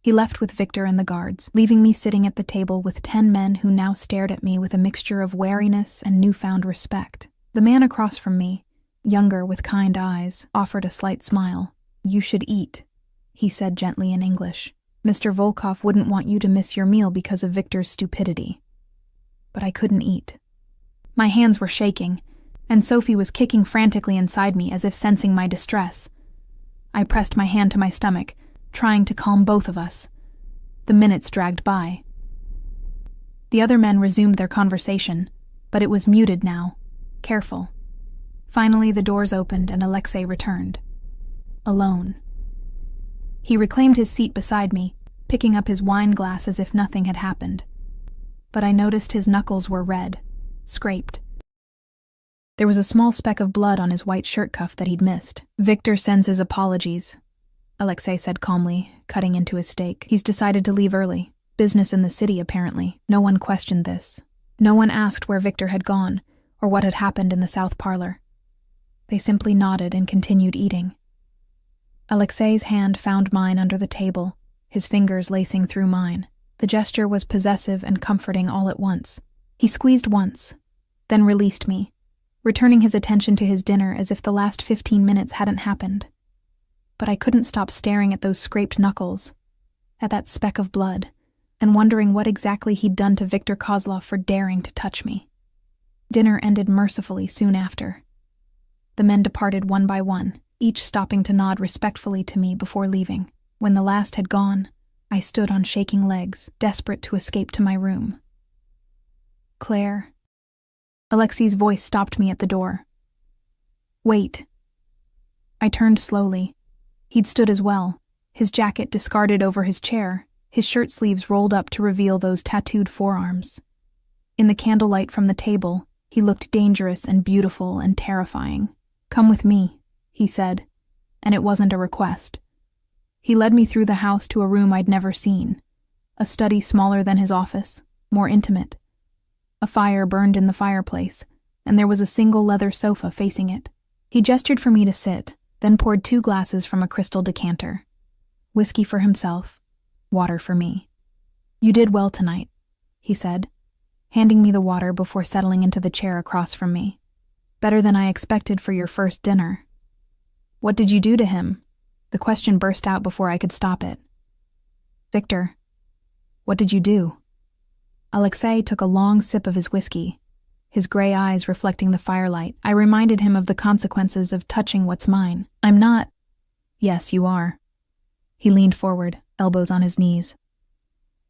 He left with Viktor and the guards, leaving me sitting at the table with 10 men who now stared at me with a mixture of wariness and newfound respect. The man across from me, younger with kind eyes, offered a slight smile. "You should eat," he said gently in English. "Mr. Volkov wouldn't want you to miss your meal because of Viktor's stupidity." But I couldn't eat. My hands were shaking, and Sophie was kicking frantically inside me as if sensing my distress. I pressed my hand to my stomach, trying to calm both of us. The minutes dragged by. The other men resumed their conversation, but it was muted now, careful. Finally, the doors opened and Alexei returned. Alone. He reclaimed his seat beside me, picking up his wine glass as if nothing had happened. But I noticed his knuckles were red, scraped. There was a small speck of blood on his white shirt cuff that he'd missed. "Viktor sends his apologies," Alexei said calmly, cutting into his steak. "He's decided to leave early. Business in the city, apparently. No one questioned this. No one asked where Viktor had gone, or what had happened in the south parlor. They simply nodded and continued eating." Alexei's hand found mine under the table, his fingers lacing through mine. The gesture was possessive and comforting all at once. He squeezed once, then released me, returning his attention to his dinner as if the last 15 minutes hadn't happened. But I couldn't stop staring at those scraped knuckles, at that speck of blood, and wondering what exactly he'd done to Viktor Kozlov for daring to touch me. Dinner ended mercifully soon after. The men departed one by one, each stopping to nod respectfully to me before leaving. When the last had gone, I stood on shaking legs, desperate to escape to my room. "Claire." Alexei's voice stopped me at the door. "Wait." I turned slowly. He'd stood as well, his jacket discarded over his chair, his shirt sleeves rolled up to reveal those tattooed forearms. In the candlelight from the table, he looked dangerous and beautiful and terrifying. "Come with me," he said, and it wasn't a request. He led me through the house to a room I'd never seen, a study smaller than his office, more intimate. A fire burned in the fireplace, and there was a single leather sofa facing it. He gestured for me to sit, then poured 2 glasses from a crystal decanter. Whiskey for himself, water for me. "You did well tonight," he said, handing me the water before settling into the chair across from me. Better than I expected for your first dinner. What did you do to him? The question burst out before I could stop it. Victor, what did you do? Alexei took a long sip of his whiskey, his gray eyes reflecting the firelight. I reminded him of the consequences of touching what's mine. I'm not. Yes, you are. He leaned forward, elbows on his knees.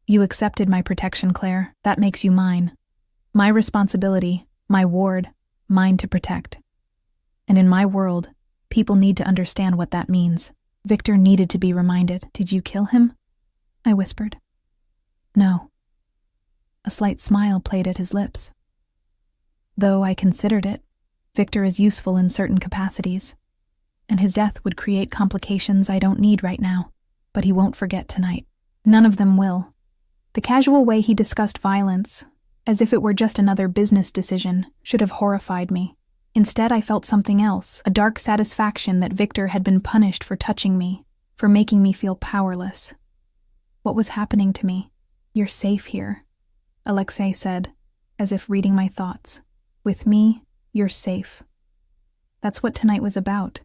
You accepted my protection, Claire. That makes you mine. My responsibility, my ward, mine to protect. And in my world, people need to understand what that means. Victor needed to be reminded. Did you kill him? I whispered. No. A slight smile played at his lips. Though I considered it, Victor is useful in certain capacities, and his death would create complications I don't need right now, but he won't forget tonight. None of them will. The casual way he discussed violence, as if it were just another business decision, should have horrified me. Instead, I felt something else, a dark satisfaction that Victor had been punished for touching me, for making me feel powerless. What was happening to me? You're safe here, Alexei said, as if reading my thoughts. With me, you're safe. That's what tonight was about,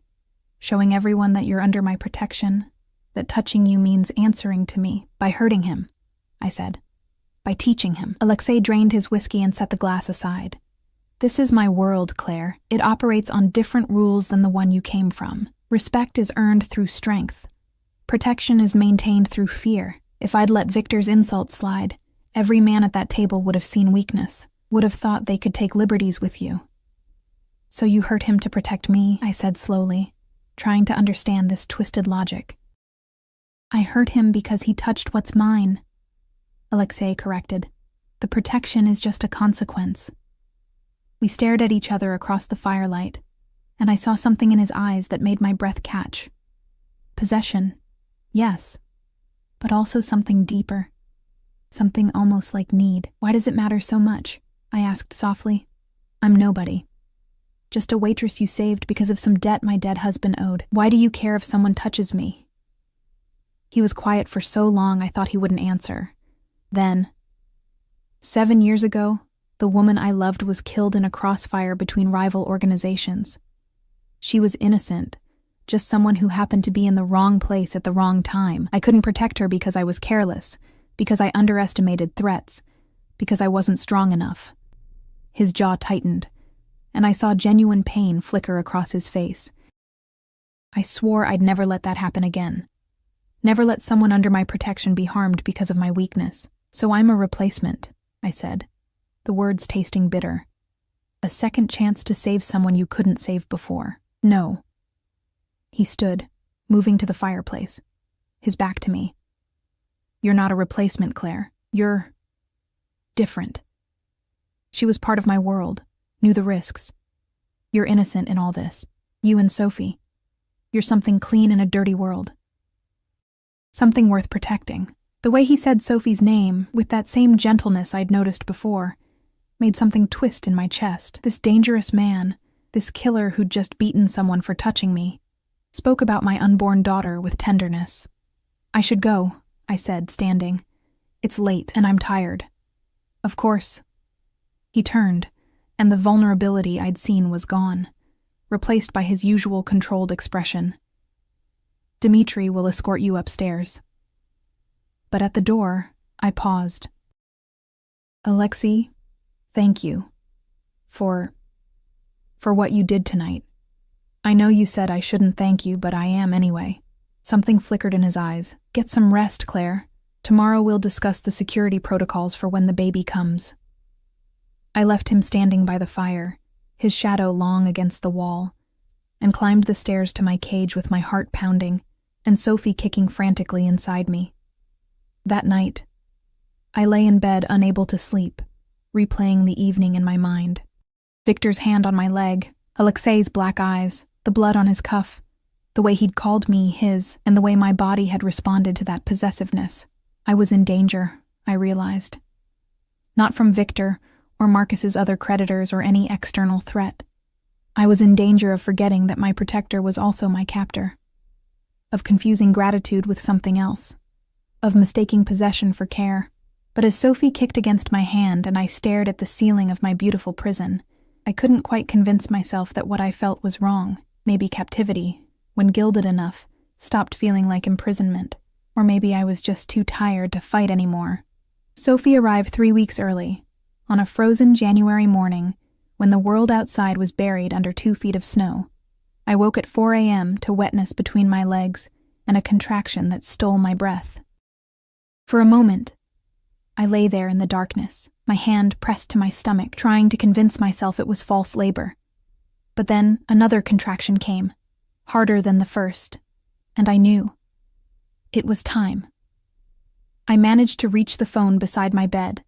showing everyone that you're under my protection, that touching you means answering to me by hurting him, I said. By teaching him. Alexei drained his whiskey and set the glass aside. This is my world, Claire. It operates on different rules than the one you came from. Respect is earned through strength. Protection is maintained through fear. If I'd let Victor's insults slide, every man at that table would have seen weakness, would have thought they could take liberties with you. So you hurt him to protect me, I said slowly, trying to understand this twisted logic. I hurt him because he touched what's mine, Alexei corrected. The protection is just a consequence. We stared at each other across the firelight, and I saw something in his eyes that made my breath catch. Possession, yes, but also something deeper. Something almost like need. Why does it matter so much? I asked softly. I'm nobody. Just a waitress you saved because of some debt my dead husband owed. Why do you care if someone touches me? He was quiet for so long I thought he wouldn't answer. Then, 7 years ago, the woman I loved was killed in a crossfire between rival organizations. She was innocent, just someone who happened to be in the wrong place at the wrong time. I couldn't protect her because I was careless, because I underestimated threats, because I wasn't strong enough. His jaw tightened, and I saw genuine pain flicker across his face. I swore I'd never let that happen again. Never let someone under my protection be harmed because of my weakness. So I'm a replacement, I said, the words tasting bitter. A second chance to save someone you couldn't save before. No. He stood, moving to the fireplace, his back to me. You're not a replacement, Claire. You're different. She was part of my world, knew the risks. You're innocent in all this. You and Sophie. You're something clean in a dirty world. Something worth protecting. The way he said Sophie's name, with that same gentleness I'd noticed before, made something twist in my chest. This dangerous man, this killer who'd just beaten someone for touching me, spoke about my unborn daughter with tenderness. I should go, I said, standing. It's late, and I'm tired. Of course. He turned, and the vulnerability I'd seen was gone, replaced by his usual controlled expression. Dmitri will escort you upstairs. But at the door, I paused. Alexei, thank you. For what you did tonight. I know you said I shouldn't thank you, but I am anyway. Something flickered in his eyes. Get some rest, Claire. Tomorrow we'll discuss the security protocols for when the baby comes. I left him standing by the fire, his shadow long against the wall, and climbed the stairs to my cage with my heart pounding and Sophie kicking frantically inside me. That night, I lay in bed unable to sleep, replaying the evening in my mind. Victor's hand on my leg, Alexei's black eyes, the blood on his cuff, the way he'd called me his, and the way my body had responded to that possessiveness. I was in danger, I realized. Not from Victor or Marcus's other creditors or any external threat. I was in danger of forgetting that my protector was also my captor, of confusing gratitude with something else, of mistaking possession for care. But as Sophie kicked against my hand and I stared at the ceiling of my beautiful prison, I couldn't quite convince myself that what I felt was wrong. Maybe captivity, when gilded enough, stopped feeling like imprisonment. Or maybe I was just too tired to fight anymore. Sophie arrived 3 weeks early, on a frozen January morning when the world outside was buried under 2 feet of snow. I woke at 4 a.m. to wetness between my legs and a contraction that stole my breath. For a moment, I lay there in the darkness, my hand pressed to my stomach, trying to convince myself it was false labor. But then another contraction came, harder than the first, and I knew. It was time. I managed to reach the phone beside my bed,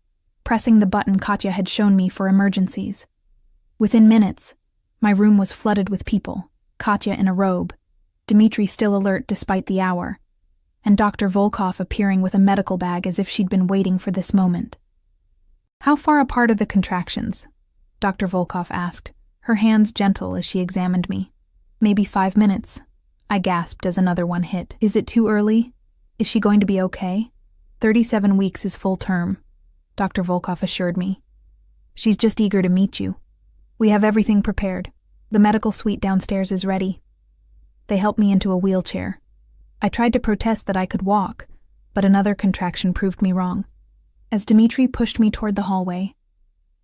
pressing the button Katya had shown me for emergencies. Within minutes, my room was flooded with people, Katya in a robe, Dmitri still alert despite the hour, and Dr. Volkov appearing with a medical bag as if she'd been waiting for this moment. "How far apart are the contractions?" Dr. Volkov asked, her hands gentle as she examined me. "Maybe 5 minutes," I gasped as another one hit. "Is it too early? Is she going to be okay?" 37 weeks is full term, Dr. Volkov assured me. "She's just eager to meet you. We have everything prepared. The medical suite downstairs is ready." They helped me into a wheelchair. I tried to protest that I could walk, but another contraction proved me wrong. As Dmitri pushed me toward the hallway,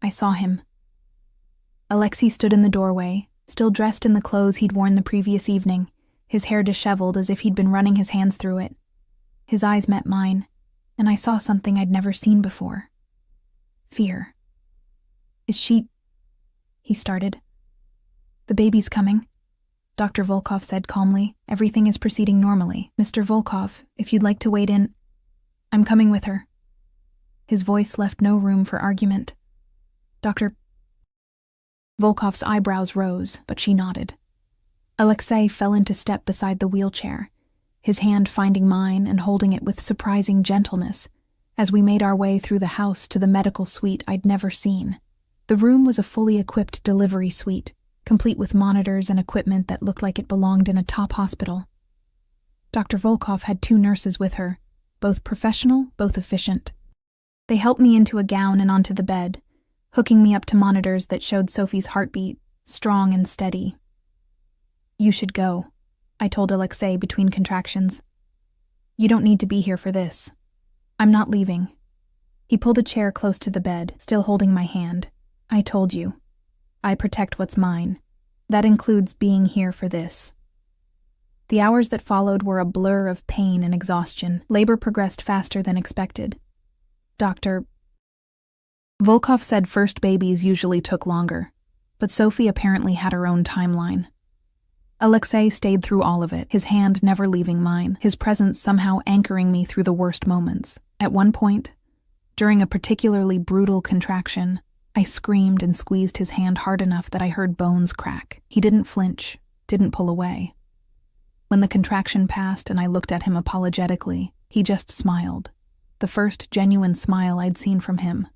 I saw him. Alexei stood in the doorway, still dressed in the clothes he'd worn the previous evening, his hair disheveled as if he'd been running his hands through it. His eyes met mine, and I saw something I'd never seen before. Fear. "Is she—" he started. "The baby's coming," Dr. Volkov said calmly. "Everything is proceeding normally. Mr. Volkov, if you'd like to wait in— I'm coming with her." His voice left no room for argument. "Dr." Volkov's eyebrows rose, but she nodded. Alexei fell into step beside the wheelchair, his hand finding mine and holding it with surprising gentleness as we made our way through the house to the medical suite I'd never seen. The room was a fully equipped delivery suite, complete with monitors and equipment that looked like it belonged in a top hospital. Dr. Volkov had 2 nurses with her, both professional, both efficient. They helped me into a gown and onto the bed, hooking me up to monitors that showed Sophie's heartbeat, strong and steady. "You should go," I told Alexei between contractions. "You don't need to be here for this. I'm not leaving." He pulled a chair close to the bed, still holding my hand. "I told you. I protect what's mine. That includes being here for this." The hours that followed were a blur of pain and exhaustion. Labor progressed faster than expected. Dr. Volkov said first babies usually took longer, but Sophie apparently had her own timeline. Alexei stayed through all of it, his hand never leaving mine, his presence somehow anchoring me through the worst moments. At one point, during a particularly brutal contraction, I screamed and squeezed his hand hard enough that I heard bones crack. He didn't flinch, didn't pull away. When the contraction passed and I looked at him apologetically, he just smiled. The first genuine smile I'd seen from him.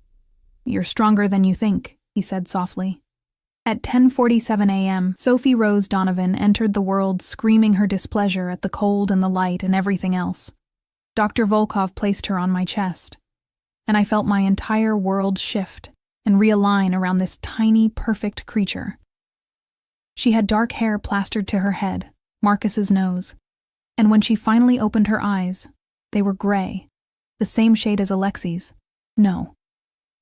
"You're stronger than you think," he said softly. At 10:47 a.m., Sophie Rose Donovan entered the world screaming her displeasure at the cold and the light and everything else. Dr. Volkov placed her on my chest, and I felt my entire world shift and realign around this tiny, perfect creature. She had dark hair plastered to her head, Marcus's nose, and when she finally opened her eyes, they were gray, the same shade as Alexei's. No,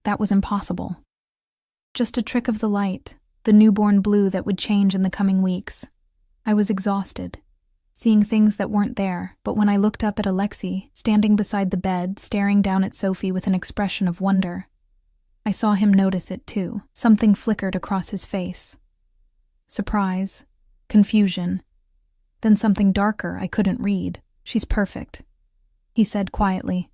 that was impossible. Just a trick of the light, the newborn blue that would change in the coming weeks. I was exhausted, seeing things that weren't there, but when I looked up at Alexei, standing beside the bed, staring down at Sophie with an expression of wonder, I saw him notice it too. Something flickered across his face. Surprise, confusion, then something darker I couldn't read. "She's perfect," he said quietly,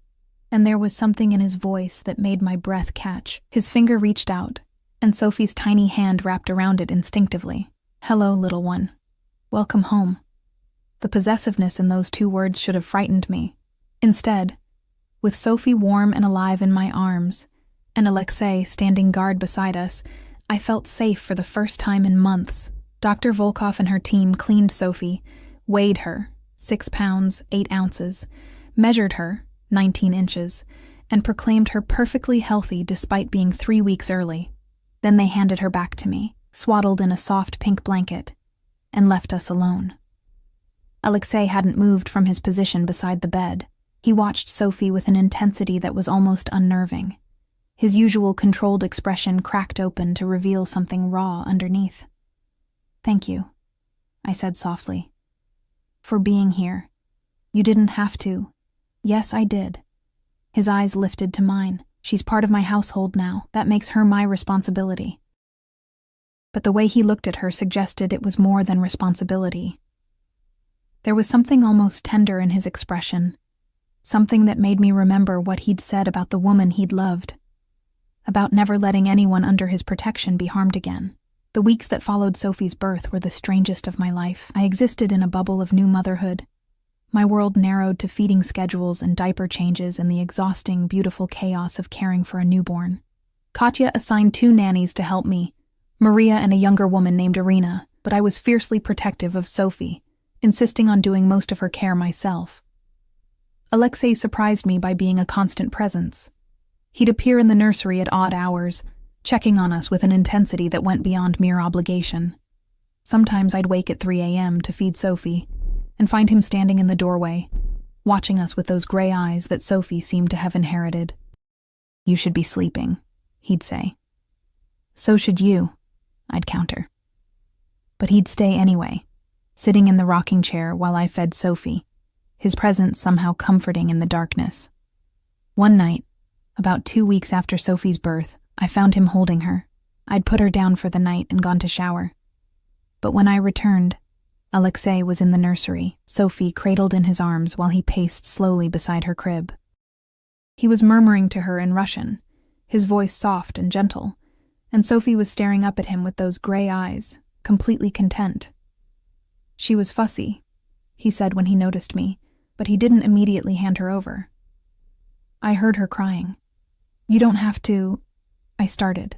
and there was something in his voice that made my breath catch. His finger reached out, and Sophie's tiny hand wrapped around it instinctively. "Hello, little one. Welcome home." The possessiveness in those 2 words should have frightened me. Instead, with Sophie warm and alive in my arms, and Alexei standing guard beside us, I felt safe for the first time in months. Dr. Volkov and her team cleaned Sophie, weighed her, 6 pounds, 8 ounces, measured her, 19 inches, and proclaimed her perfectly healthy despite being 3 weeks early. Then they handed her back to me, swaddled in a soft pink blanket, and left us alone. Alexei hadn't moved from his position beside the bed. He watched Sophie with an intensity that was almost unnerving. His usual controlled expression cracked open to reveal something raw underneath. "Thank you," I said softly, "for being here. You didn't have to." "Yes, I did." His eyes lifted to mine. "She's part of my household now. That makes her my responsibility." But the way he looked at her suggested it was more than responsibility. There was something almost tender in his expression, something that made me remember what he'd said about the woman he'd loved, about never letting anyone under his protection be harmed again. The weeks that followed Sophie's birth were the strangest of my life. I existed in a bubble of new motherhood. My world narrowed to feeding schedules and diaper changes and the exhausting, beautiful chaos of caring for a newborn. Katya assigned 2 nannies to help me, Maria and a younger woman named Irina, but I was fiercely protective of Sophie, insisting on doing most of her care myself. Alexei surprised me by being a constant presence. He'd appear in the nursery at odd hours, checking on us with an intensity that went beyond mere obligation. Sometimes I'd wake at 3 a.m. to feed Sophie, and find him standing in the doorway, watching us with those gray eyes that Sophie seemed to have inherited. "You should be sleeping," he'd say. "So should you," I'd counter. But he'd stay anyway, sitting in the rocking chair while I fed Sophie, his presence somehow comforting in the darkness. One night, about 2 weeks after Sophie's birth, I found him holding her. I'd put her down for the night and gone to shower. But when I returned, Alexei was in the nursery, Sophie cradled in his arms while he paced slowly beside her crib. He was murmuring to her in Russian, his voice soft and gentle, and Sophie was staring up at him with those gray eyes, completely content. "She was fussy," he said when he noticed me, but he didn't immediately hand her over. I heard her crying. "You don't have to," I started,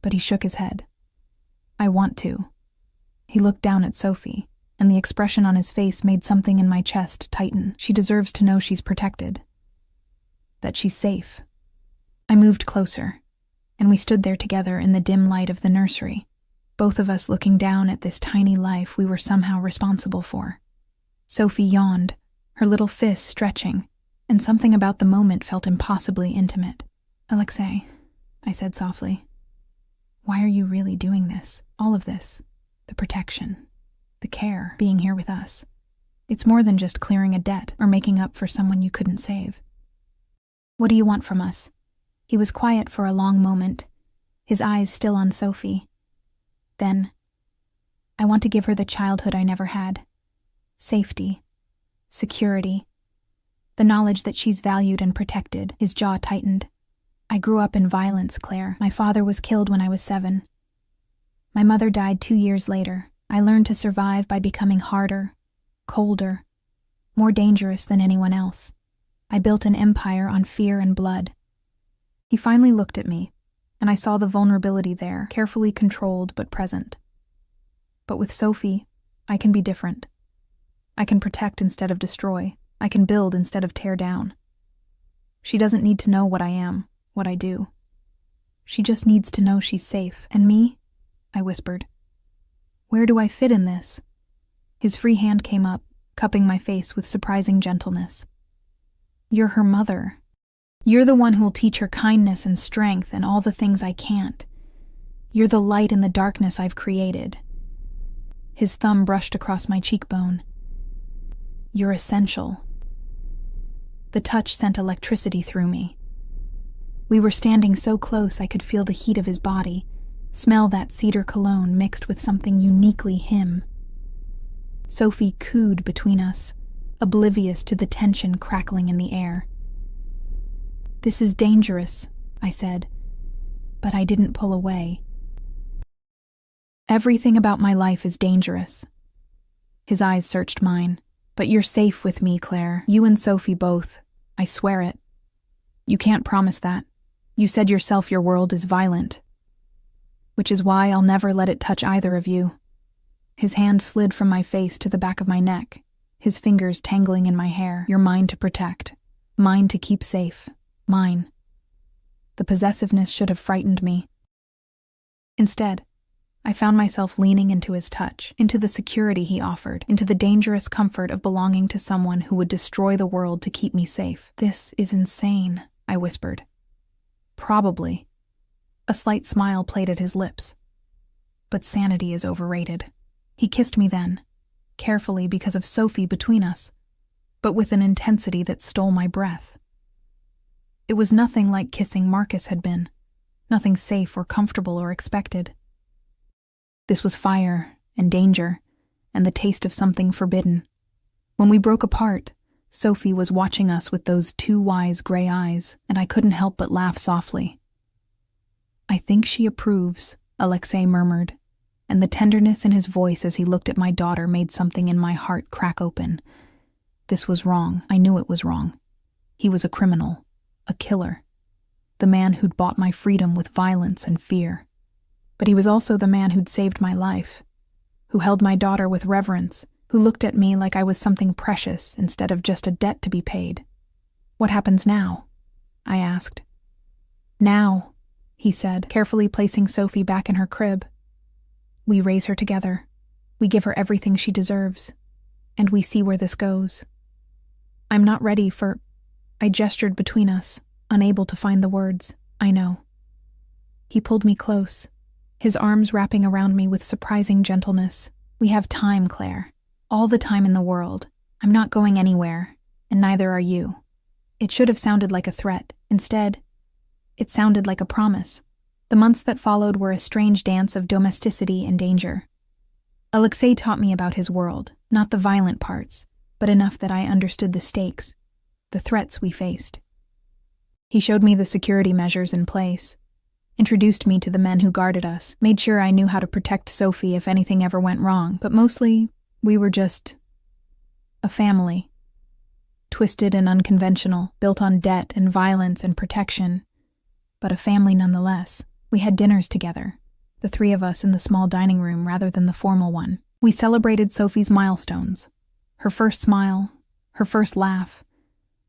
but he shook his head. "I want to." He looked down at Sophie, and the expression on his face made something in my chest tighten. "She deserves to know she's protected, that she's safe." I moved closer, and we stood there together in the dim light of the nursery, both of us looking down at this tiny life we were somehow responsible for. Sophie yawned, her little fists stretching, and something about the moment felt impossibly intimate. "Alexei," I said softly, "why are you really doing this? All of this? The protection, the care, being here with us. It's more than just clearing a debt or making up for someone you couldn't save. What do you want from us?" He was quiet for a long moment, his eyes still on Sophie. Then, "I want to give her the childhood I never had. Safety, security, the knowledge that she's valued and protected." His jaw tightened. "I grew up in violence, Claire. My father was killed when I was 7. My mother died 2 years later. I learned to survive by becoming harder, colder, more dangerous than anyone else. I built an empire on fear and blood." He finally looked at me, and I saw the vulnerability there, carefully controlled but present. "But with Sophie, I can be different. I can protect instead of destroy. I can build instead of tear down. She doesn't need to know what I am, what I do. She just needs to know she's safe. And me?" I whispered. "Where do I fit in this?" His free hand came up, cupping my face with surprising gentleness. "You're her mother. You're the one who'll teach her kindness and strength and all the things I can't. You're the light in the darkness I've created." His thumb brushed across my cheekbone. "You're essential." The touch sent electricity through me. We were standing so close I could feel the heat of his body, smell that cedar cologne mixed with something uniquely him. Sophie cooed between us, oblivious to the tension crackling in the air. "This is dangerous," I said, but I didn't pull away. "Everything about my life is dangerous." His eyes searched mine. "But you're safe with me, Claire. You and Sophie both. I swear it." "You can't promise that. You said yourself your world is violent. Which is why I'll never let it touch either of you." His hand slid from my face to the back of my neck, his fingers tangling in my hair. "You're mine to protect. Mine to keep safe. Mine." The possessiveness should have frightened me. Instead, I found myself leaning into his touch, into the security he offered, into the dangerous comfort of belonging to someone who would destroy the world to keep me safe. "This is insane," I whispered. "Probably." A slight smile played at his lips. "But sanity is overrated." He kissed me then, carefully because of Sophie between us, but with an intensity that stole my breath. It was nothing like kissing Marcus had been, nothing safe or comfortable or expected. This was fire and danger and the taste of something forbidden. When we broke apart, Sophie was watching us with those two wise gray eyes, and I couldn't help but laugh softly. "I think she approves," Alexei murmured, and the tenderness in his voice as he looked at my daughter made something in my heart crack open. This was wrong. I knew it was wrong. He was a criminal, a killer, the man who'd bought my freedom with violence and fear. But he was also the man who'd saved my life, who held my daughter with reverence, who looked at me like I was something precious instead of just a debt to be paid. "What happens now?" I asked. "Now," he said, carefully placing Sophie back in her crib. "We raise her together. We give her everything she deserves. And we see where this goes. I'm not ready for—" I gestured between us, unable to find the words. "I know." He pulled me close, his arms wrapping around me with surprising gentleness. "We have time, Claire. All the time in the world. I'm not going anywhere, and neither are you." It should have sounded like a threat. Instead, it sounded like a promise. The months that followed were a strange dance of domesticity and danger. Alexei taught me about his world, not the violent parts, but enough that I understood the stakes, the threats we faced. He showed me the security measures in place, introduced me to the men who guarded us, made sure I knew how to protect Sophie if anything ever went wrong, but mostly, we were just a family. Twisted and unconventional, built on debt and violence and protection, but a family nonetheless. We had dinners together, the three of us in the small dining room rather than the formal one. We celebrated Sophie's milestones, her first smile, her first laugh,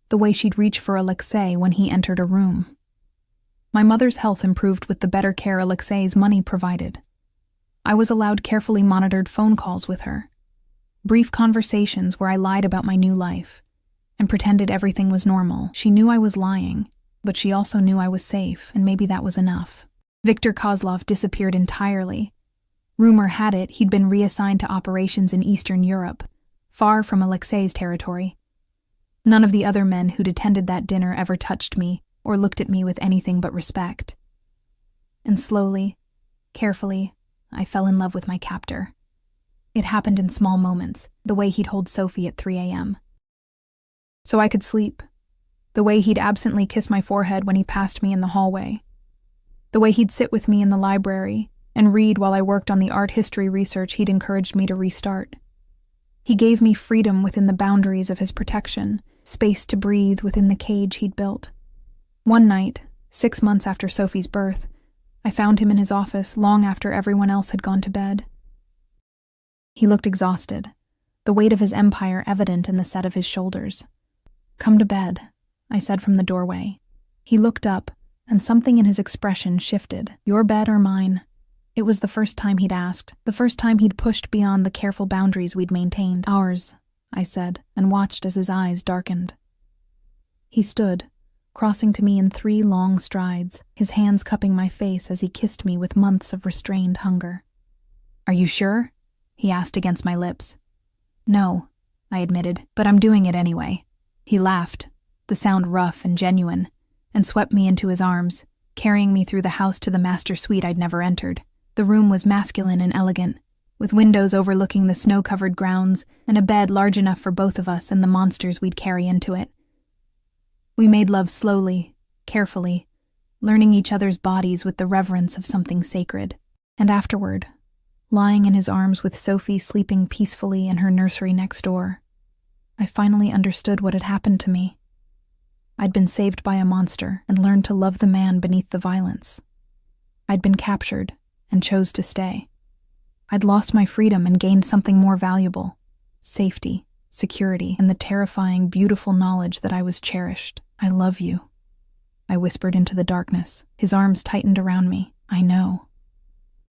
the way she'd reach for Alexei when he entered a room. My mother's health improved with the better care Alexei's money provided. I was allowed carefully monitored phone calls with her, brief conversations where I lied about my new life and pretended everything was normal. She knew I was lying, but she also knew I was safe, and maybe that was enough. Viktor Kozlov disappeared entirely. Rumor had it he'd been reassigned to operations in Eastern Europe, far from Alexei's territory. None of the other men who'd attended that dinner ever touched me or looked at me with anything but respect. And slowly, carefully, I fell in love with my captor. It happened in small moments, the way he'd hold Sophie at 3 a.m. so I could sleep, the way he'd absently kiss my forehead when he passed me in the hallway, the way he'd sit with me in the library and read while I worked on the art history research he'd encouraged me to restart. He gave me freedom within the boundaries of his protection, space to breathe within the cage he'd built. One night, 6 months after Sophie's birth, I found him in his office long after everyone else had gone to bed. He looked exhausted, the weight of his empire evident in the set of his shoulders. "Come to bed," I said from the doorway. He looked up, and something in his expression shifted. "Your bed or mine?" It was the first time he'd asked, the first time he'd pushed beyond the careful boundaries we'd maintained. "Ours," I said, and watched as his eyes darkened. He stood, crossing to me in 3 long strides, his hands cupping my face as he kissed me with months of restrained hunger. "Are you sure?" he asked against my lips. "No," I admitted, "but I'm doing it anyway." He laughed, the sound rough and genuine, and swept me into his arms, carrying me through the house to the master suite I'd never entered. The room was masculine and elegant, with windows overlooking the snow-covered grounds and a bed large enough for both of us and the monsters we'd carry into it. We made love slowly, carefully, learning each other's bodies with the reverence of something sacred. And afterward, lying in his arms with Sophie sleeping peacefully in her nursery next door, I finally understood what had happened to me. I'd been saved by a monster and learned to love the man beneath the violence. I'd been captured and chose to stay. I'd lost my freedom and gained something more valuable: safety, security, and the terrifying, beautiful knowledge that I was cherished. "I love you," I whispered into the darkness. His arms tightened around me. "I know."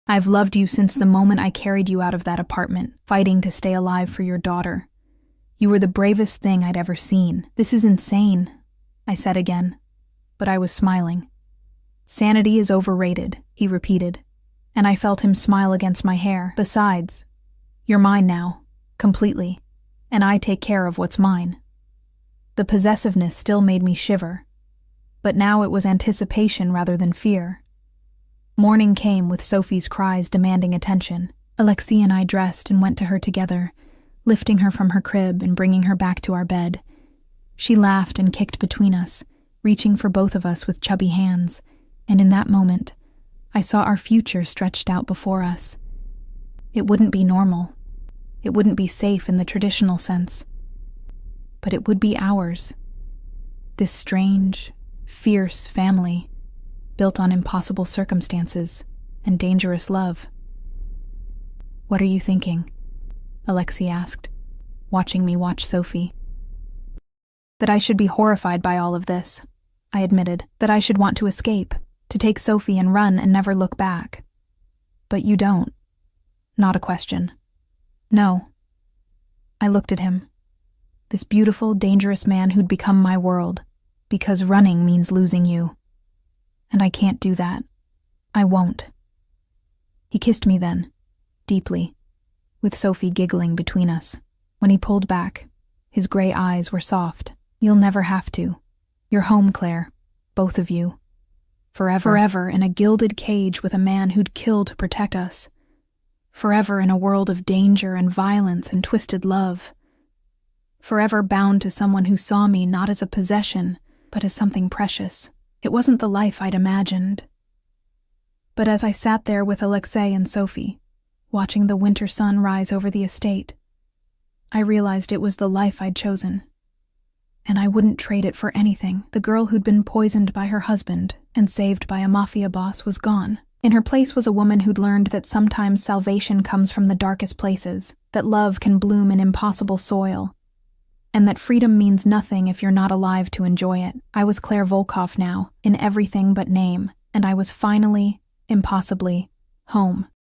I've loved you since the moment I carried you out of that apartment, fighting to stay alive for your daughter. You were the bravest thing I'd ever seen. This is insane, I said again, but I was smiling. Sanity is overrated, he repeated, and I felt him smile against my hair. Besides, you're mine now, completely, and I take care of what's mine. The possessiveness still made me shiver, but now it was anticipation rather than fear. Morning came with Sophie's cries demanding attention. Alexei and I dressed and went to her together, lifting her from her crib and bringing her back to our bed. She laughed and kicked between us, reaching for both of us with chubby hands, and in that moment, I saw our future stretched out before us. It wouldn't be normal. It wouldn't be safe in the traditional sense. But it would be ours. This strange, fierce family, built on impossible circumstances and dangerous love. What are you thinking? Alexei asked, watching me watch Sophie. That I should be horrified by all of this, I admitted. That I should want to escape, to take Sophie and run and never look back. But you don't. Not a question. No. I looked at him. This beautiful, dangerous man who'd become my world, because running means losing you. And I can't do that. I won't. He kissed me then, deeply, with Sophie giggling between us. When he pulled back, his gray eyes were soft. You'll never have to. You're home, Claire. Both of you. Forever in a gilded cage with a man who'd kill to protect us. Forever in a world of danger and violence and twisted love. Forever bound to someone who saw me not as a possession, but as something precious. It wasn't the life I'd imagined. But as I sat there with Alexei and Sophie, watching the winter sun rise over the estate, I realized it was the life I'd chosen. And I wouldn't trade it for anything. The girl who'd been poisoned by her husband and saved by a mafia boss was gone. In her place was a woman who'd learned that sometimes salvation comes from the darkest places, that love can bloom in impossible soil, and that freedom means nothing if you're not alive to enjoy it. I was Claire Volkov now, in everything but name, and I was finally, impossibly, home.